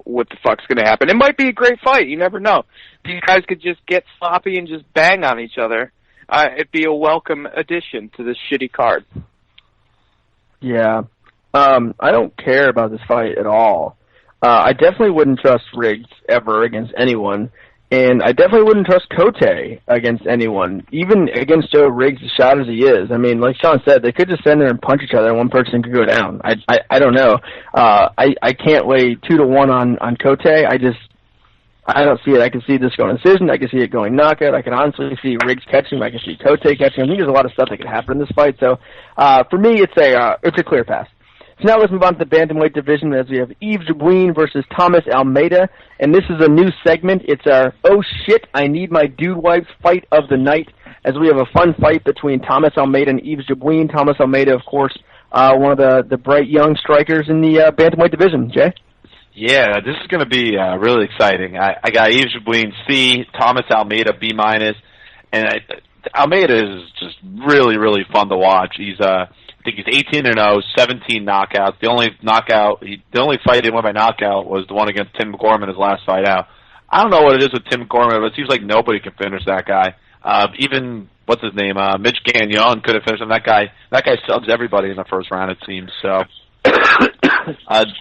what the fuck's going to happen? It might be a great fight. You never know. These guys could just get sloppy and just bang on each other. It'd be a welcome addition to this shitty card. Yeah. I don't care about this fight at all. I definitely wouldn't trust Riggs ever against anyone, and I definitely wouldn't trust Cote against anyone, even against Joe Riggs, as shot as he is. I mean, like Sean said, they could just stand there and punch each other, and one person could go down. I don't know. I can't lay 2-1 on Cote. I don't see it. I can see this going decision. I can see it going knockout. I can honestly see Riggs catching him. I can see Cote catching him. I think there's a lot of stuff that could happen in this fight. So, for me, it's a clear pass. So now let's move on to the bantamweight division as we have Yves Dubuin versus Thomas Almeida. And this is a new segment. It's our Oh Shit, I Need My Dude Wipes fight of the night, as we have a fun fight between Thomas Almeida and Yves Dubuin. Thomas Almeida, of course, one of the bright young strikers in the bantamweight division. Jay? Yeah, this is going to be really exciting. I got Yves Dubuin C, Thomas Almeida B-, and Almeida is just really, really fun to watch. I think he's 18-0, 17 knockouts. The only fight he won by knockout was the one against Tim Gorman, his last fight out. I don't know what it is with Tim Gorman, but it seems like nobody can finish that guy. Even what's his name, Mitch Gagnon couldn't finish him. That guy subs everybody in the first round, it seems. So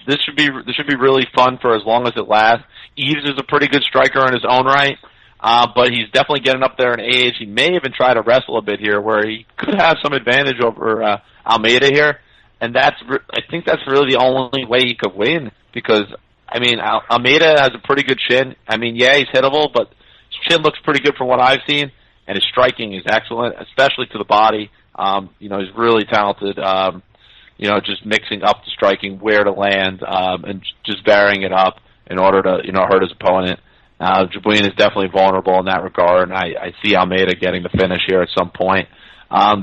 this should be really fun for as long as it lasts. Eves is a pretty good striker in his own right, but he's definitely getting up there in age. He may even try to wrestle a bit here, where he could have some advantage over Almeida here, and I think that's really the only way he could win, because I mean Almeida has a pretty good chin. I mean, yeah, he's hittable, but his chin looks pretty good from what I've seen, and his striking is excellent, especially to the body. He's really talented. Just mixing up the striking, where to land, and just varying it up in order to, hurt his opponent. Jabouin is definitely vulnerable in that regard, and I see Almeida getting the finish here at some point.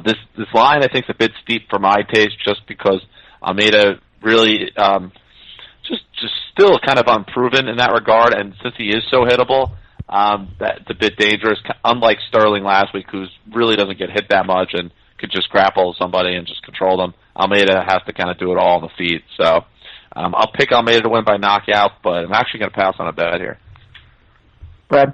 This line I think is a bit steep for my taste, just because Almeida really just still kind of unproven in that regard, and since he is so hittable, that's a bit dangerous. Unlike Sterling last week, who really doesn't get hit that much and could just grapple somebody and just control them. Almeida has to kind of do it all on the feet. So I'll pick Almeida to win by knockout, but I'm actually going to pass on a bet here. Brad?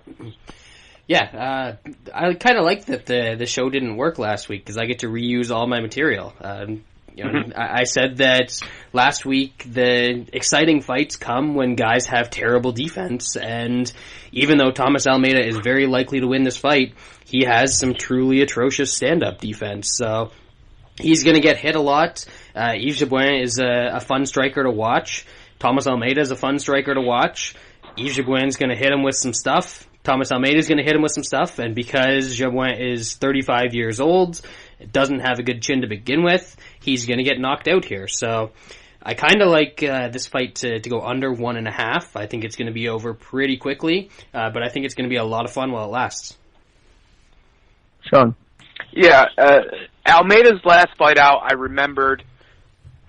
Yeah, I kind of like that the show didn't work last week, because I get to reuse all my material. I said that last week the exciting fights come when guys have terrible defense, and even though Thomas Almeida is very likely to win this fight, he has some truly atrocious stand-up defense. So he's going to get hit a lot. Yves Jabouin is a fun striker to watch. Thomas Almeida is a fun striker to watch. Yves Jabouin is going to hit him with some stuff. Thomas Almeida is going to hit him with some stuff. And because Jabouin is 35 years old, doesn't have a good chin to begin with, he's going to get knocked out here. So I kind of like this fight to go under 1.5. I think it's going to be over pretty quickly, but I think it's going to be a lot of fun while it lasts. Sean? Yeah, Almeida's last fight out, I remembered,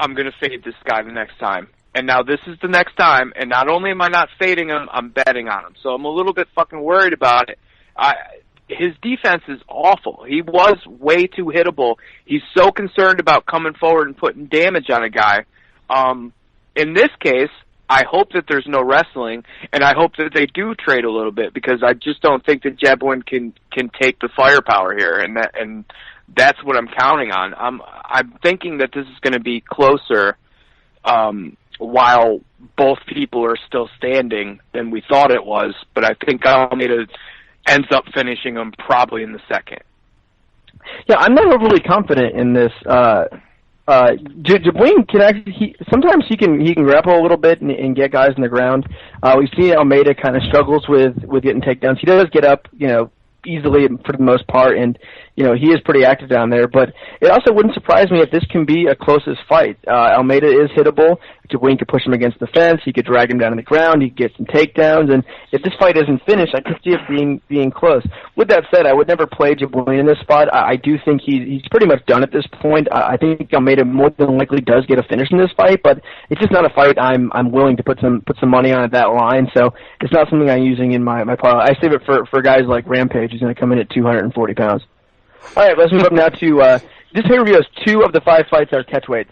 I'm going to fade this guy the next time. And now this is the next time, and not only am I not fading him, I'm betting on him. So I'm a little bit fucking worried about it. His defense is awful. He was way too hittable. He's so concerned about coming forward and putting damage on a guy. In this case, I hope that there's no wrestling, and I hope that they do trade a little bit, because I just don't think that Jabouin can take the firepower here, and that's what I'm counting on. I'm thinking that this is going to be closer while both people are still standing than we thought it was, but I think Almeida ends up finishing him probably in the second. Yeah, I'm not overly confident in this. Jabouin can actually, sometimes he can grapple a little bit and get guys in the ground. We see Almeida kind of struggles with getting takedowns. He does get up, easily for the most part, and he is pretty active down there. But it also wouldn't surprise me if this can be a closest fight. Almeida is hittable. Jabouin could push him against the fence. He could drag him down to the ground. He could get some takedowns. And if this fight isn't finished, I could see it being close. With that said, I would never play Jabouin in this spot. I do think he's pretty much done at this point. I think Almeida more than likely does get a finish in this fight, but it's just not a fight I'm willing to put some money on at that line. So it's not something I'm using in my parlay. I save it for guys like Rampage, who's going to come in at 240 pounds. All right, let's move up now to this pay-per-view has 2 of the 5 fights are catch weights.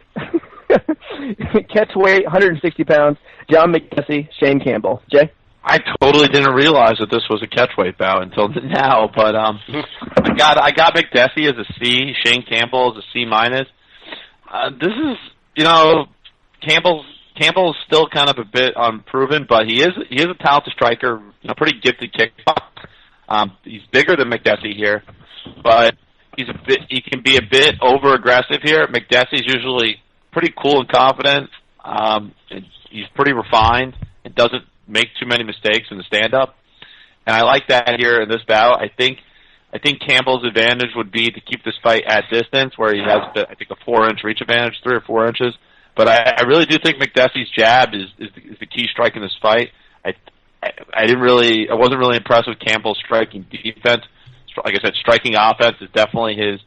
Catch weight, 160 pounds, John McDessie, Shane Campbell. Jay? I totally didn't realize that this was a catchweight bout until now, but I got McDessie as a C, Shane Campbell as a C minus. This is, Campbell's still kind of a bit unproven, but he is a talented striker, pretty gifted kickboxer. He's bigger than McDessie here, but he can be a bit over aggressive here. McDessie's usually pretty cool and confident. He's pretty refined and doesn't make too many mistakes in the stand-up. And I like that here in this bout. I think Campbell's advantage would be to keep this fight at distance, where he has, a 4-inch reach advantage, 3 or 4 inches. But I really do think McDessie's jab is the key strike in this fight. I wasn't really impressed with Campbell's striking defense. Like I said, striking offense is definitely his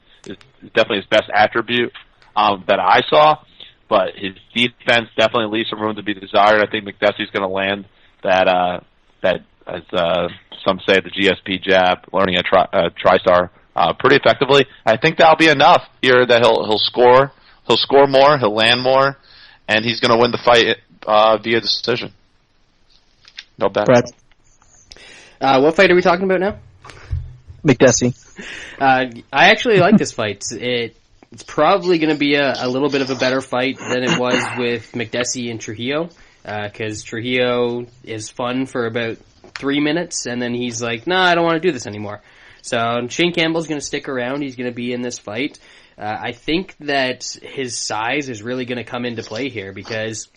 best attribute that I saw. But his defense definitely leaves some room to be desired. I think McDessie's going to land that as some say, the GSP jab, learning a TriStar pretty effectively. I think that'll be enough here that he'll score. He'll score more. He'll land more, and he's going to win the fight via decision. No bet. Brad. What fight are we talking about now? McDessie. I actually like this fight. it's probably going to be a little bit of a better fight than it was with McDessie and Trujillo, because Trujillo is fun for about 3 minutes, and then he's like, nah, I don't want to do this anymore. So Shane Campbell's going to stick around. He's going to be in this fight. I think that his size is really going to come into play here, because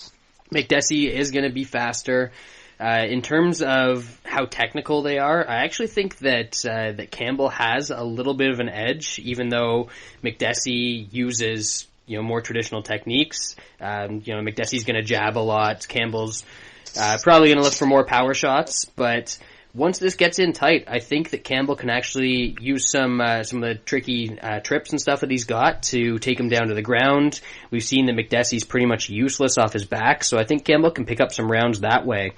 McDessie is going to be faster. In terms of how technical they are, I actually think that that Campbell has a little bit of an edge, even though McDessie uses more traditional techniques. McDessie's going to jab a lot. Campbell's probably going to look for more power shots, but once this gets in tight, I think that Campbell can actually use some of the tricky trips and stuff that he's got to take him down to the ground. We've seen that McDessie's pretty much useless off his back, so I think Campbell can pick up some rounds that way.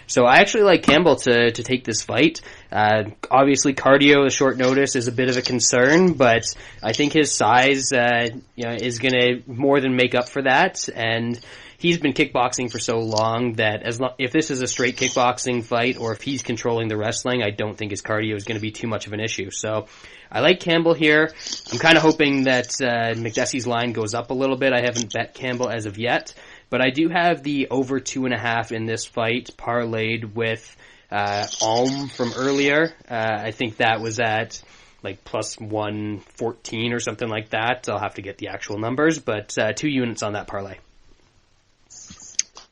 So I actually like Campbell to take this fight. Obviously, cardio at short notice is a bit of a concern, but I think his size, is going to more than make up for that. And he's been kickboxing for so long that if this is a straight kickboxing fight, or if he's controlling the wrestling, I don't think his cardio is going to be too much of an issue. So I like Campbell here. I'm kind of hoping that McDessie's line goes up a little bit. I haven't bet Campbell as of yet. But I do have the over 2.5 in this fight parlayed with Alm from earlier. I think that was at like plus 114 or something like that. I'll have to get the actual numbers, but 2 units on that parlay.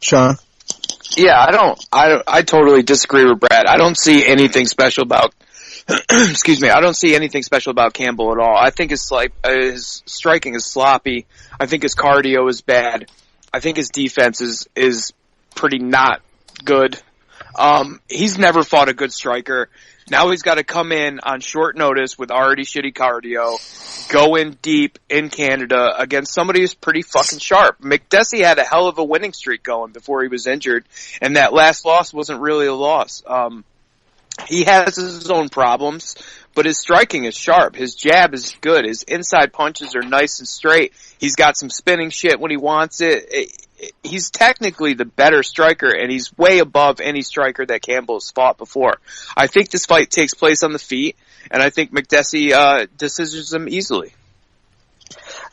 Sean? Yeah, I totally disagree with Brad. I don't see anything special about excuse me, I don't see anything special about Campbell at all. I think his striking is sloppy. I think his cardio is bad. I think his defense is pretty not good. He's never fought a good striker. Now he's got to come in on short notice with already shitty cardio, go in deep in Canada against somebody who's pretty fucking sharp. McDessie had a hell of a winning streak going before he was injured, and that last loss wasn't really a loss. He has his own problems, but his striking is sharp. His jab is good. His inside punches are nice and straight. He's got some spinning shit when he wants it. He's technically the better striker, and he's way above any striker that Campbell has fought before. I think this fight takes place on the feet, and I think McDessie decisions him easily.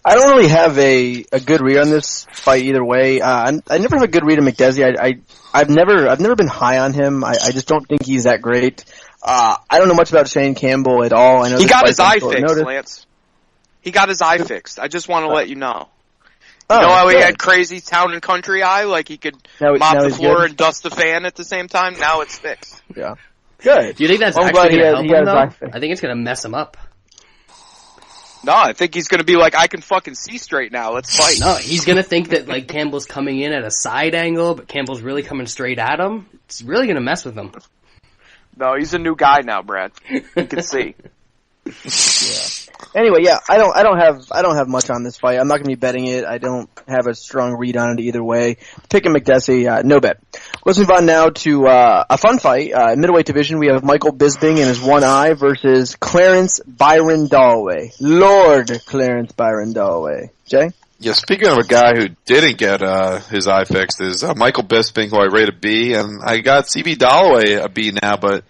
I don't really have a good read on this fight either way. I never have a good read on McDessie. I've never been high on him. I just don't think he's that great. I don't know much about Shane Campbell at all. I know he got his eye fixed, Lance. He got his eye fixed. I just want to let you know. You know how he had crazy town and country eye, like he could mop the floor and dust the fan at the same time? Now it's fixed. Yeah. Good. Do you think that's actually going to help him, though? I think it's going to mess him up. No, I think he's going to be like, I can fucking see straight now. Let's fight. No, he's going to think that like Campbell's coming in at a side angle, but Campbell's really coming straight at him. It's really going to mess with him. No, he's a new guy now, Brad. You can see. Yeah. Anyway, yeah, I don't have much on this fight. I'm not going to be betting it. I don't have a strong read on it either way. Picking McDessie, no bet. Let's move on now to a fun fight. In middleweight division, we have Michael Bisping and his one eye versus Clarence Byron Dalloway. Lord Clarence Byron Dalloway. Jay? Yeah, speaking of a guy who didn't get his eye fixed is Michael Bisping, who I rate a B, and I got CB Dalloway a B now, but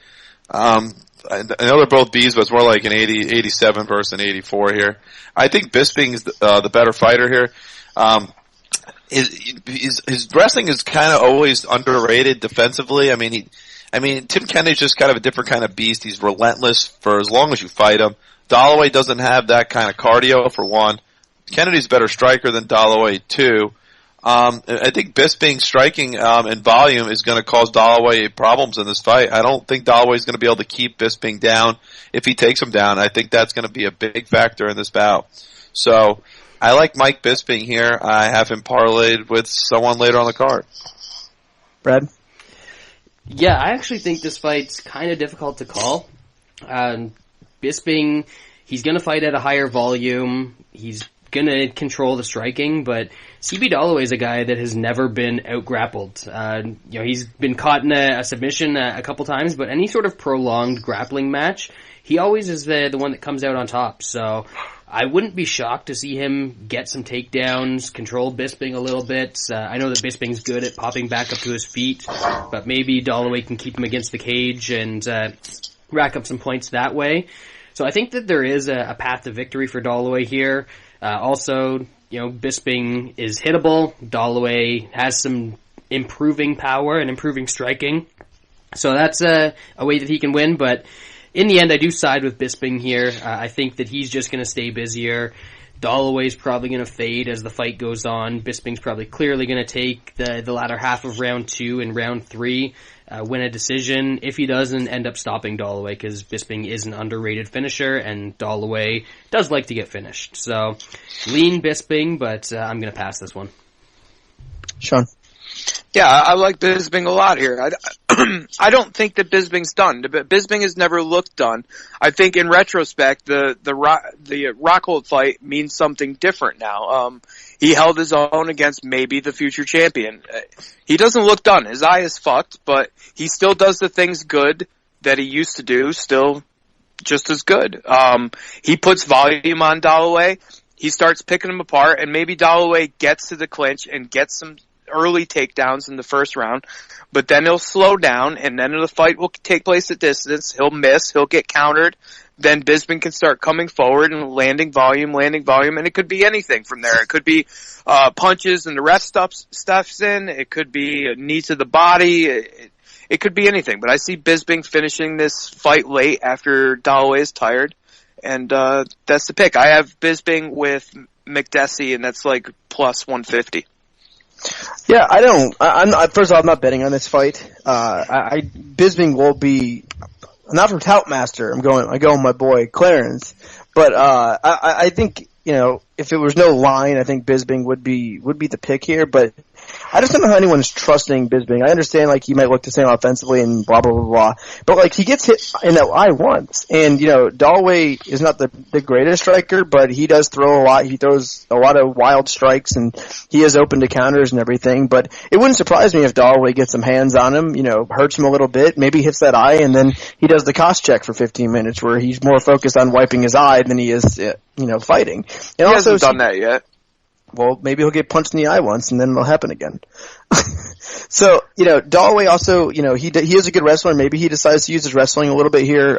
I know they're both Bs, but it's more like an 87 versus an 84 here. I think Bisping's the better fighter here. His wrestling is kind of always underrated defensively. I mean, Tim Kennedy's just kind of a different kind of beast. He's relentless for as long as you fight him. Dalloway doesn't have that kind of cardio, for one. Kennedy's a better striker than Dalloway, too. I think Bisping's striking in volume is going to cause Dalloway problems in this fight. I don't think Dalloway's going to be able to keep Bisping down if he takes him down. I think that's going to be a big factor in this bout. So I like Mike Bisping here. I have him parlayed with someone later on the card. Brad? Yeah, I actually think this fight's kind of difficult to call. Bisping, he's going to fight at a higher volume. He's going to control the striking, but CB Dalloway is a guy that has never been out-grappled. He's been caught in a submission a couple times, but any sort of prolonged grappling match, he always is the one that comes out on top. So I wouldn't be shocked to see him get some takedowns, control Bisping a little bit. I know that Bisping's good at popping back up to his feet, but maybe Dalloway can keep him against the cage and rack up some points that way. So I think that there is a path to victory for Dalloway here. Also, Bisping is hittable. Dalloway has some improving power and improving striking. So that's a way that he can win, but in the end, I do side with Bisping here. I think that he's just going to stay busier. Dalloway's probably going to fade as the fight goes on. Bisping's probably clearly going to take the latter half of round 2 and round 3, win a decision. If he doesn't, end up stopping Dalloway, because Bisping is an underrated finisher, and Dalloway does like to get finished. So, lean Bisping, but I'm going to pass this one. Sean? Yeah, I like Bisping a lot here. I don't think that Bisping's done. Bisping has never looked done. I think in retrospect, the Rockhold fight means something different now. He held his own against maybe the future champion. He doesn't look done. His eye is fucked, but he still does the things good that he used to do, still just as good. He puts volume on Dalloway. He starts picking him apart, and maybe Dalloway gets to the clinch and gets some early takedowns in the first round, but then he'll slow down, and then the fight will take place at distance. He'll miss, he'll get countered, then Bisping can start coming forward and landing volume, and it could be anything from there. It could be punches and the ref stuffs in, it could be a knee to the body, it could be anything, but I see Bisping finishing this fight late after Dalloway is tired, and that's the pick. I have Bisping with McDessie, and that's like plus 150. Yeah, I'm not, first of all, I'm not betting on this fight. Bisping will be, not from Toutmaster, I go with my boy Clarence, but, I think, if it was no line, I think Bisping would be the pick here, but I just don't know how anyone's trusting Bisping. I understand, he might look the same offensively and blah, blah, blah, blah. But, he gets hit in that eye once. And, Dalloway is not the greatest striker, but he does throw a lot. He throws a lot of wild strikes, and he is open to counters and everything. But it wouldn't surprise me if Dalloway gets some hands on him, hurts him a little bit, maybe hits that eye, and then he does the cost check for 15 minutes where he's more focused on wiping his eye than he is, fighting. And he hasn't done that yet. Well, maybe he'll get punched in the eye once, and then it'll happen again. So, Dalloway also, he is a good wrestler. Maybe he decides to use his wrestling a little bit here.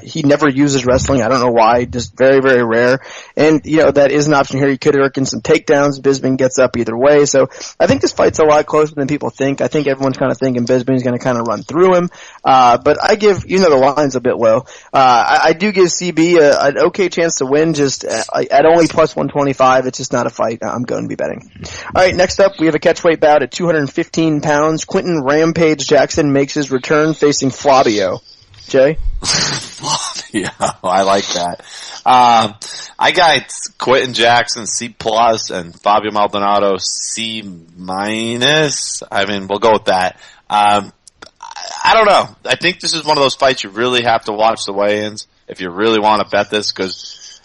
He never uses wrestling. I don't know why. Just very, very rare. And, that is an option here. He could work in some takedowns. Bisping gets up either way. So, I think this fight's a lot closer than people think. I think everyone's kind of thinking Bisping's going to kind of run through him. But I give, the line's a bit low. I do give CB an okay chance to win, just at only plus 125. It's just not a fight I'm going to be betting. All right, next up, we have a catchweight bout at 215 pounds. Quentin Rampage Jackson makes his return facing Flavio. Jay? Yeah, I like that. I got Quentin Jackson C+, and Fabio Maldonado C-. I mean, we'll go with that. I don't know. I think this is one of those fights you really have to watch the weigh-ins if you really want to bet this, because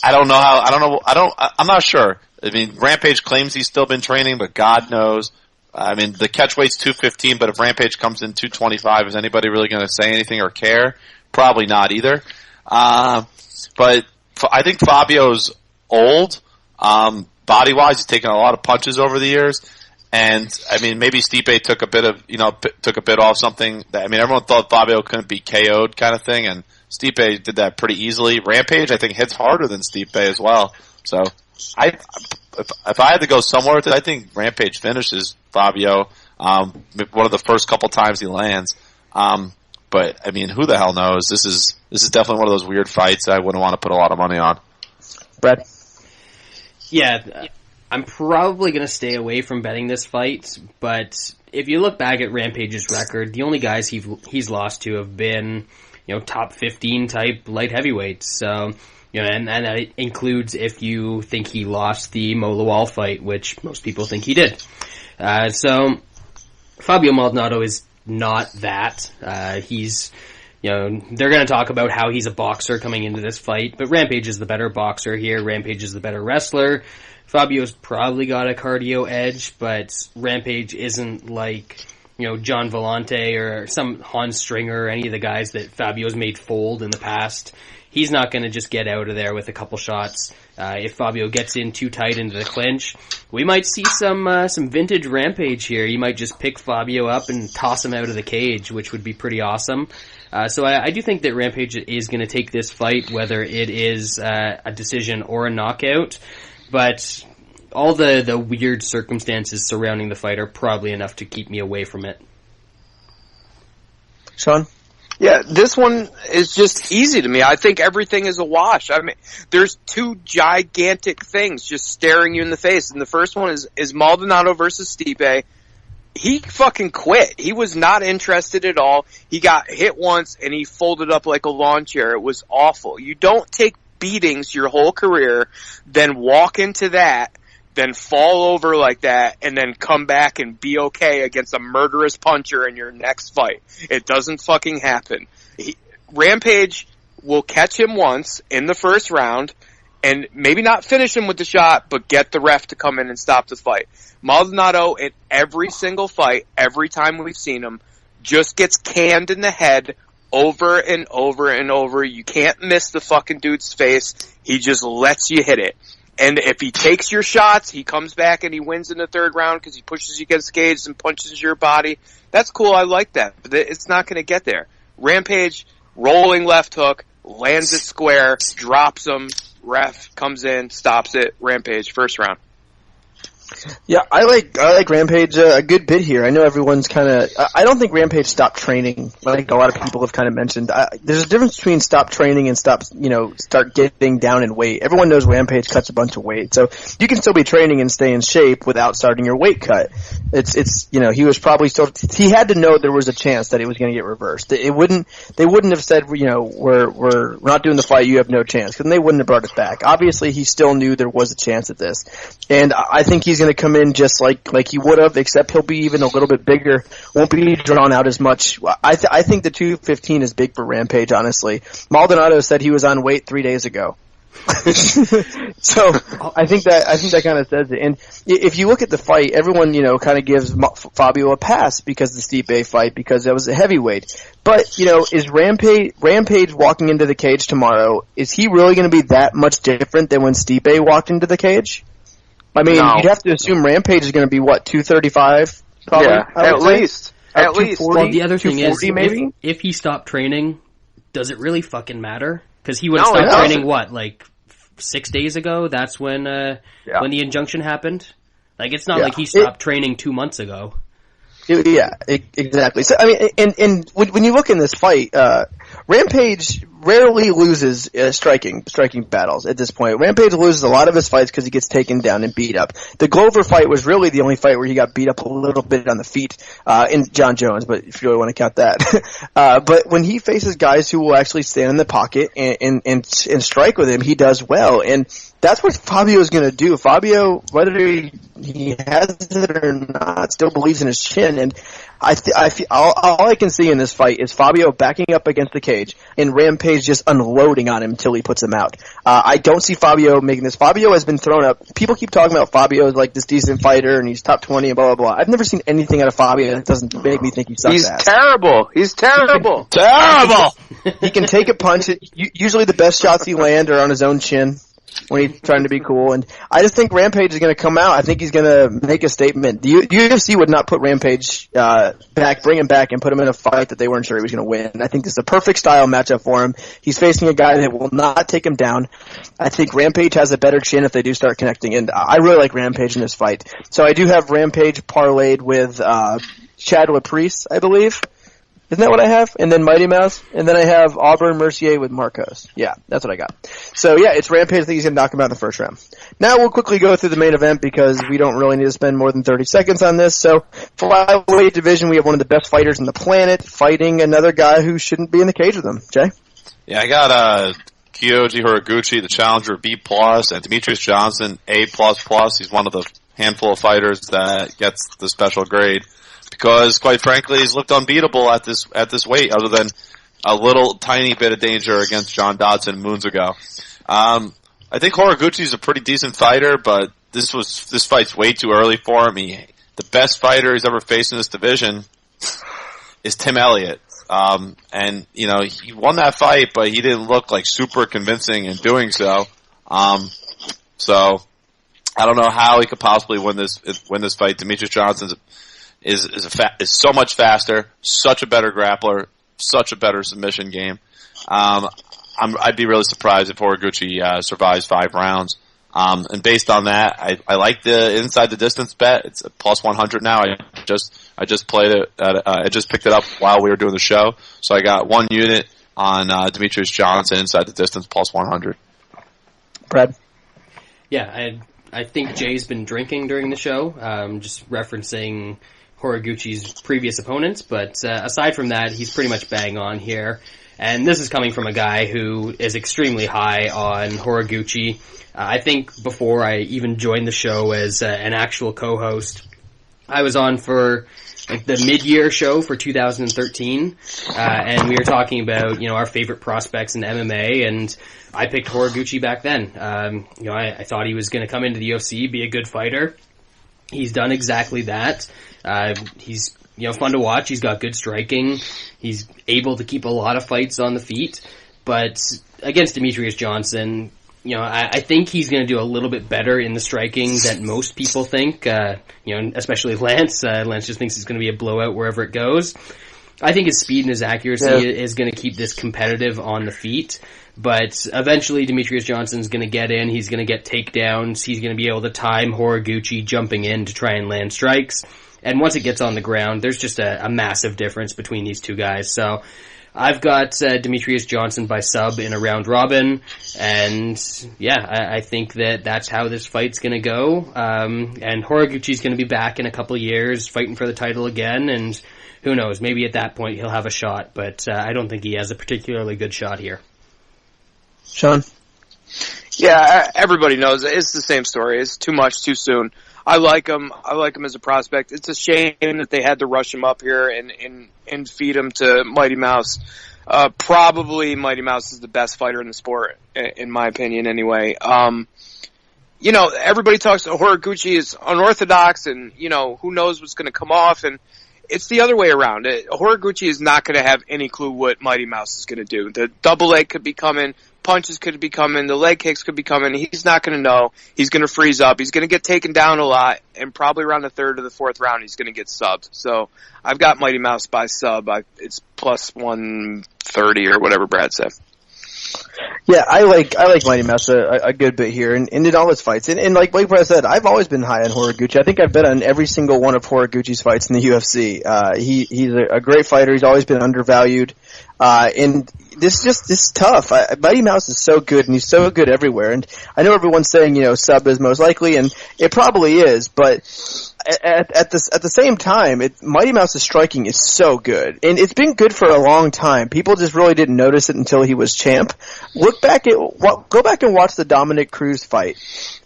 I'm not sure. I mean, Rampage claims he's still been training, but God knows. I mean, the catch weight's 215, but if Rampage comes in 225, is anybody really going to say anything or care? Probably not either. But I think Fabio's old. Body-wise, he's taken a lot of punches over the years. And, I mean, maybe Stipe took a bit off something. Everyone thought Fabio couldn't be KO'd kind of thing, and Stipe did that pretty easily. Rampage, I think, hits harder than Stipe as well. So, if I had to go somewhere with it, I think Rampage finishes Fabio, one of the first couple times he lands. But, I mean, who the hell knows? This is definitely one of those weird fights that I wouldn't want to put a lot of money on. Brad? Yeah, I'm probably going to stay away from betting this fight, but if you look back at Rampage's record, the only guys he's lost to have been, top 15 type light heavyweights. So, and that includes if you think he lost the Mo Lawal fight, which most people think he did. So, Fabio Maldonado is not that. He's, they're going to talk about how he's a boxer coming into this fight, but Rampage is the better boxer here. Rampage is the better wrestler. Fabio's probably got a cardio edge, but Rampage isn't like John Vellante or some Hans Stringer or any of the guys that Fabio's made fold in the past. He's not going to just get out of there with a couple shots. If Fabio gets in too tight into the clinch, we might see some vintage Rampage here. He might just pick Fabio up and toss him out of the cage, which would be pretty awesome. So I do think that Rampage is going to take this fight, whether it is a decision or a knockout. But all the weird circumstances surrounding the fight are probably enough to keep me away from it. Sean? Yeah, this one is just easy to me. I think everything is a wash. I mean, there's two gigantic things just staring you in the face. And the first one is Maldonado versus Stipe. He fucking quit. He was not interested at all. He got hit once and he folded up like a lawn chair. It was awful. You don't take beatings your whole career, then walk into that, then fall over like that, and then come back and be okay against a murderous puncher in your next fight. It doesn't fucking happen. Rampage will catch him once in the first round, and maybe not finish him with the shot, but get the ref to come in and stop the fight. Maldonado, in every single fight, every time we've seen him, just gets canned in the head over and over and over. You can't miss the fucking dude's face. He just lets you hit it. And if he takes your shots, he comes back and he wins in the third round because he pushes you against the cage and punches your body. That's cool. I like that. But it's not going to get there. Rampage, rolling left hook, lands it square, drops him. Ref comes in, stops it. Rampage, first round. Yeah, I like Rampage a good bit here. I know everyone's kind of. I don't think Rampage stopped training, like a lot of people have kind of mentioned. There's a difference between stop training and start getting down in weight. Everyone knows Rampage cuts a bunch of weight, so you can still be training and stay in shape without starting your weight cut. It's he was probably still. He had to know there was a chance that it was going to get reversed. They wouldn't have said we're not doing the fight. You have no chance, because they wouldn't have brought it back. Obviously, he still knew there was a chance at this, and I think he's going to come in just like he would have, except he'll be even a little bit bigger. Won't be drawn out as much. I think the 215 is big for Rampage, honestly. Maldonado said he was on weight 3 days ago. So I think that kind of says it. And if you look at the fight, everyone kind of gives Fabio a pass because of the Stipe fight, because that was a heavyweight. But is Rampage walking into the cage tomorrow? Is he really going to be that much different than when Stipe walked into the cage? I mean, No. You'd have to assume Rampage is going to be, 235? Probably, Yeah, at least. At least. Well, the other thing is, maybe? if he stopped training, does it really fucking matter? Because he would have No, it stopped training, doesn't. 6 days ago? That's when the injunction happened? It's not Yeah. like he stopped training 2 months ago. Exactly. So I mean, and when you look in this fight, Rampage rarely loses striking battles at this point. Rampage loses a lot of his fights because he gets taken down and beat up. The Glover fight was really the only fight where he got beat up a little bit on the feet in John Jones, but if you really want to count that. But when he faces guys who will actually stand in the pocket and strike with him, he does well. And that's what Fabio is going to do. Fabio, whether he has it or not, still believes in his chin. And I feel, all I can see in this fight is Fabio backing up against the cage and Rampage just unloading on him until he puts him out. I don't see Fabio making this. Fabio has been thrown up. People keep talking about Fabio as this decent fighter and he's top 20 and blah, blah, blah. I've never seen anything out of Fabio that doesn't make me think he sucks He's ass. terrible. He's terrible. Terrible! He can take a punch. Usually the best shots he land are on his own chin when he's trying to be cool. And I just think Rampage is going to come out. I think he's going to make a statement. The UFC would not put Rampage back, bring him back, and put him in a fight that they weren't sure he was going to win. I think this is a perfect style matchup for him. He's facing a guy that will not take him down. I think Rampage has a better chin if they do start connecting, and I really like Rampage in this fight. So I do have Rampage parlayed with Chad Laprise, I believe. Isn't that what I have? And then Mighty Mouse. And then I have Auburn Mercier with Marcos. Yeah, that's what I got. So yeah, it's Rampage. I think he's going to knock him out in the first round. Now we'll quickly go through the main event because we don't really need to spend more than 30 seconds on this. So, flyweight division, we have one of the best fighters on the planet fighting another guy who shouldn't be in the cage with him. Jay? Yeah, I got Kyoji Horiguchi, the challenger, B+, and Demetrius Johnson, A++. He's one of the handful of fighters that gets the special grade. Because, quite frankly, he's looked unbeatable at this weight, other than a little tiny bit of danger against John Dodson moons ago. I think Horiguchi's a pretty decent fighter, but this fight's way too early for him. The best fighter he's ever faced in this division is Tim Elliott. And, you know, he won that fight, but he didn't look like super convincing in doing so. So I don't know how he could possibly win this fight. Demetrius Johnson is so much faster, such a better grappler, such a better submission game. I'd be really surprised if Horiguchi survives 5 rounds. And based on that, I like the inside the distance bet. It's a plus 100 now. I just played it. I just picked it up while we were doing the show, so I got 1 unit on Demetrius Johnson inside the distance plus 100. Brad. Yeah, I think Jay's been drinking during the show, just referencing Horiguchi's previous opponents, but aside from that, he's pretty much bang on here. And this is coming from a guy who is extremely high on Horiguchi. I think before I even joined the show as an actual co-host, I was on for like the mid-year show for 2013, and we were talking about, you know, our favorite prospects in MMA, and I picked Horiguchi back then. You know, I thought he was going to come into the UFC, be a good fighter. He's done exactly that. He's, you know, fun to watch. He's got good striking. He's able to keep a lot of fights on the feet. But against Demetrius Johnson, you know, I think he's going to do a little bit better in the striking than most people think. You know, especially Lance. Lance just thinks it's going to be a blowout wherever it goes. I think his speed and his accuracy is going to keep this competitive on the feet. But eventually Demetrius Johnson's going to get in. He's going to get takedowns. He's going to be able to time Horiguchi jumping in to try and land strikes. And once it gets on the ground, there's just a massive difference between these two guys. So I've got Demetrius Johnson by sub in a round robin. And yeah, I think that's how this fight's going to go. And Horiguchi's going to be back in a couple of years fighting for the title again. And who knows, maybe at that point he'll have a shot. But I don't think he has a particularly good shot here. Sean? Yeah, everybody knows it's the same story. It's too much too soon. I like him. I like him as a prospect. It's a shame that they had to rush him up here and feed him to Mighty Mouse. Probably Mighty Mouse is the best fighter in the sport, in my opinion, anyway. You know, everybody talks Horiguchi is unorthodox, and you know who knows what's going to come off, and it's the other way around. Horiguchi is not going to have any clue what Mighty Mouse is going to do. The double leg could be coming. Punches could be coming, the leg kicks could be coming. He's not going to know. He's going to freeze up. He's going to get taken down a lot, and probably around the 3rd or the 4th round, he's going to get subbed. So I've got Mighty Mouse by sub. It's plus 130 or whatever Brad said. Yeah, I like Mighty Mouse a good bit here, and in all his fights. And like Brad said, I've always been high on Horiguchi. I think I've bet on every single one of Horiguchi's fights in the UFC. He's a great fighter. He's always been undervalued. And this is tough. Mighty Mouse is so good, and he's so good everywhere. And I know everyone's saying, you know, sub is most likely, and it probably is, but at the same time, Mighty Mouse's striking is so good, and it's been good for a long time. People just really didn't notice it until he was champ. Go back and watch the Dominic Cruz fight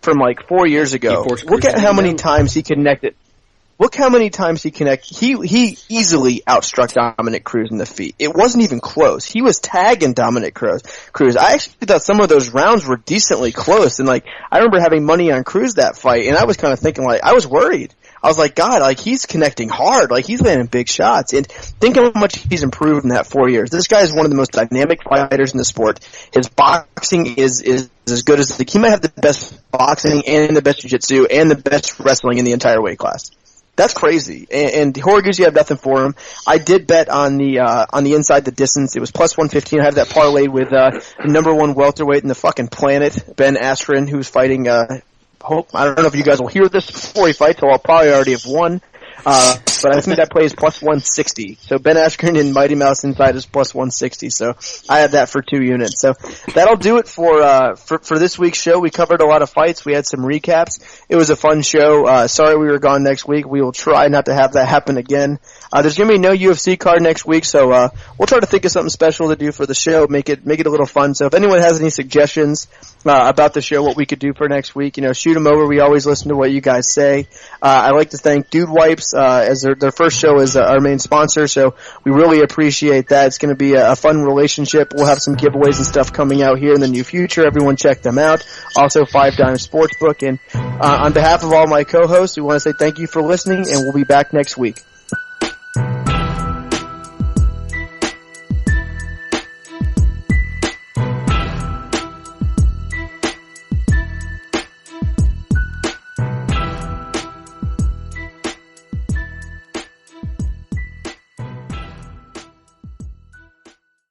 from like 4 years ago. Look at how many times he connected. Look how many times he connected. He easily outstruck Dominic Cruz in the feet. It wasn't even close. He was tagging Dominic Cruz. I actually thought some of those rounds were decently close, and like I remember having money on Cruz that fight, and I was kind of thinking like I was worried. I was like, God, like he's connecting hard, like he's landing big shots, and think how much he's improved in that 4 years. This guy is one of the most dynamic fighters in the sport. His boxing is as good as he might have the best boxing and the best jiu-jitsu and the best wrestling in the entire weight class. That's crazy. And Horiguchi, have nothing for him. I did bet on the inside the distance. It was plus 115. I have that parlayed with the number 1 welterweight in the fucking planet, Ben Askren, who's fighting. I don't know if you guys will hear this before he fights, so I'll probably already have won. But I think that play is plus 160. So Ben Askren and Mighty Mouse inside is plus 160. So I have that for 2 units. So that'll do it for this week's show. We covered a lot of fights. We had some recaps. It was a fun show. Sorry we were gone next week. We will try not to have that happen again. There's going to be no UFC card next week, so we'll try to think of something special to do for the show, make it a little fun. So if anyone has any suggestions about the show, what we could do for next week, you know, shoot them over. We always listen to what you guys say. I'd like to thank Dude Wipes as their first show is our main sponsor, so we really appreciate that. It's going to be a fun relationship. We'll have some giveaways and stuff coming out here in the near future. Everyone check them out. Also, 5 Dime Sportsbook. And on behalf of all my co-hosts, we want to say thank you for listening, and we'll be back next week.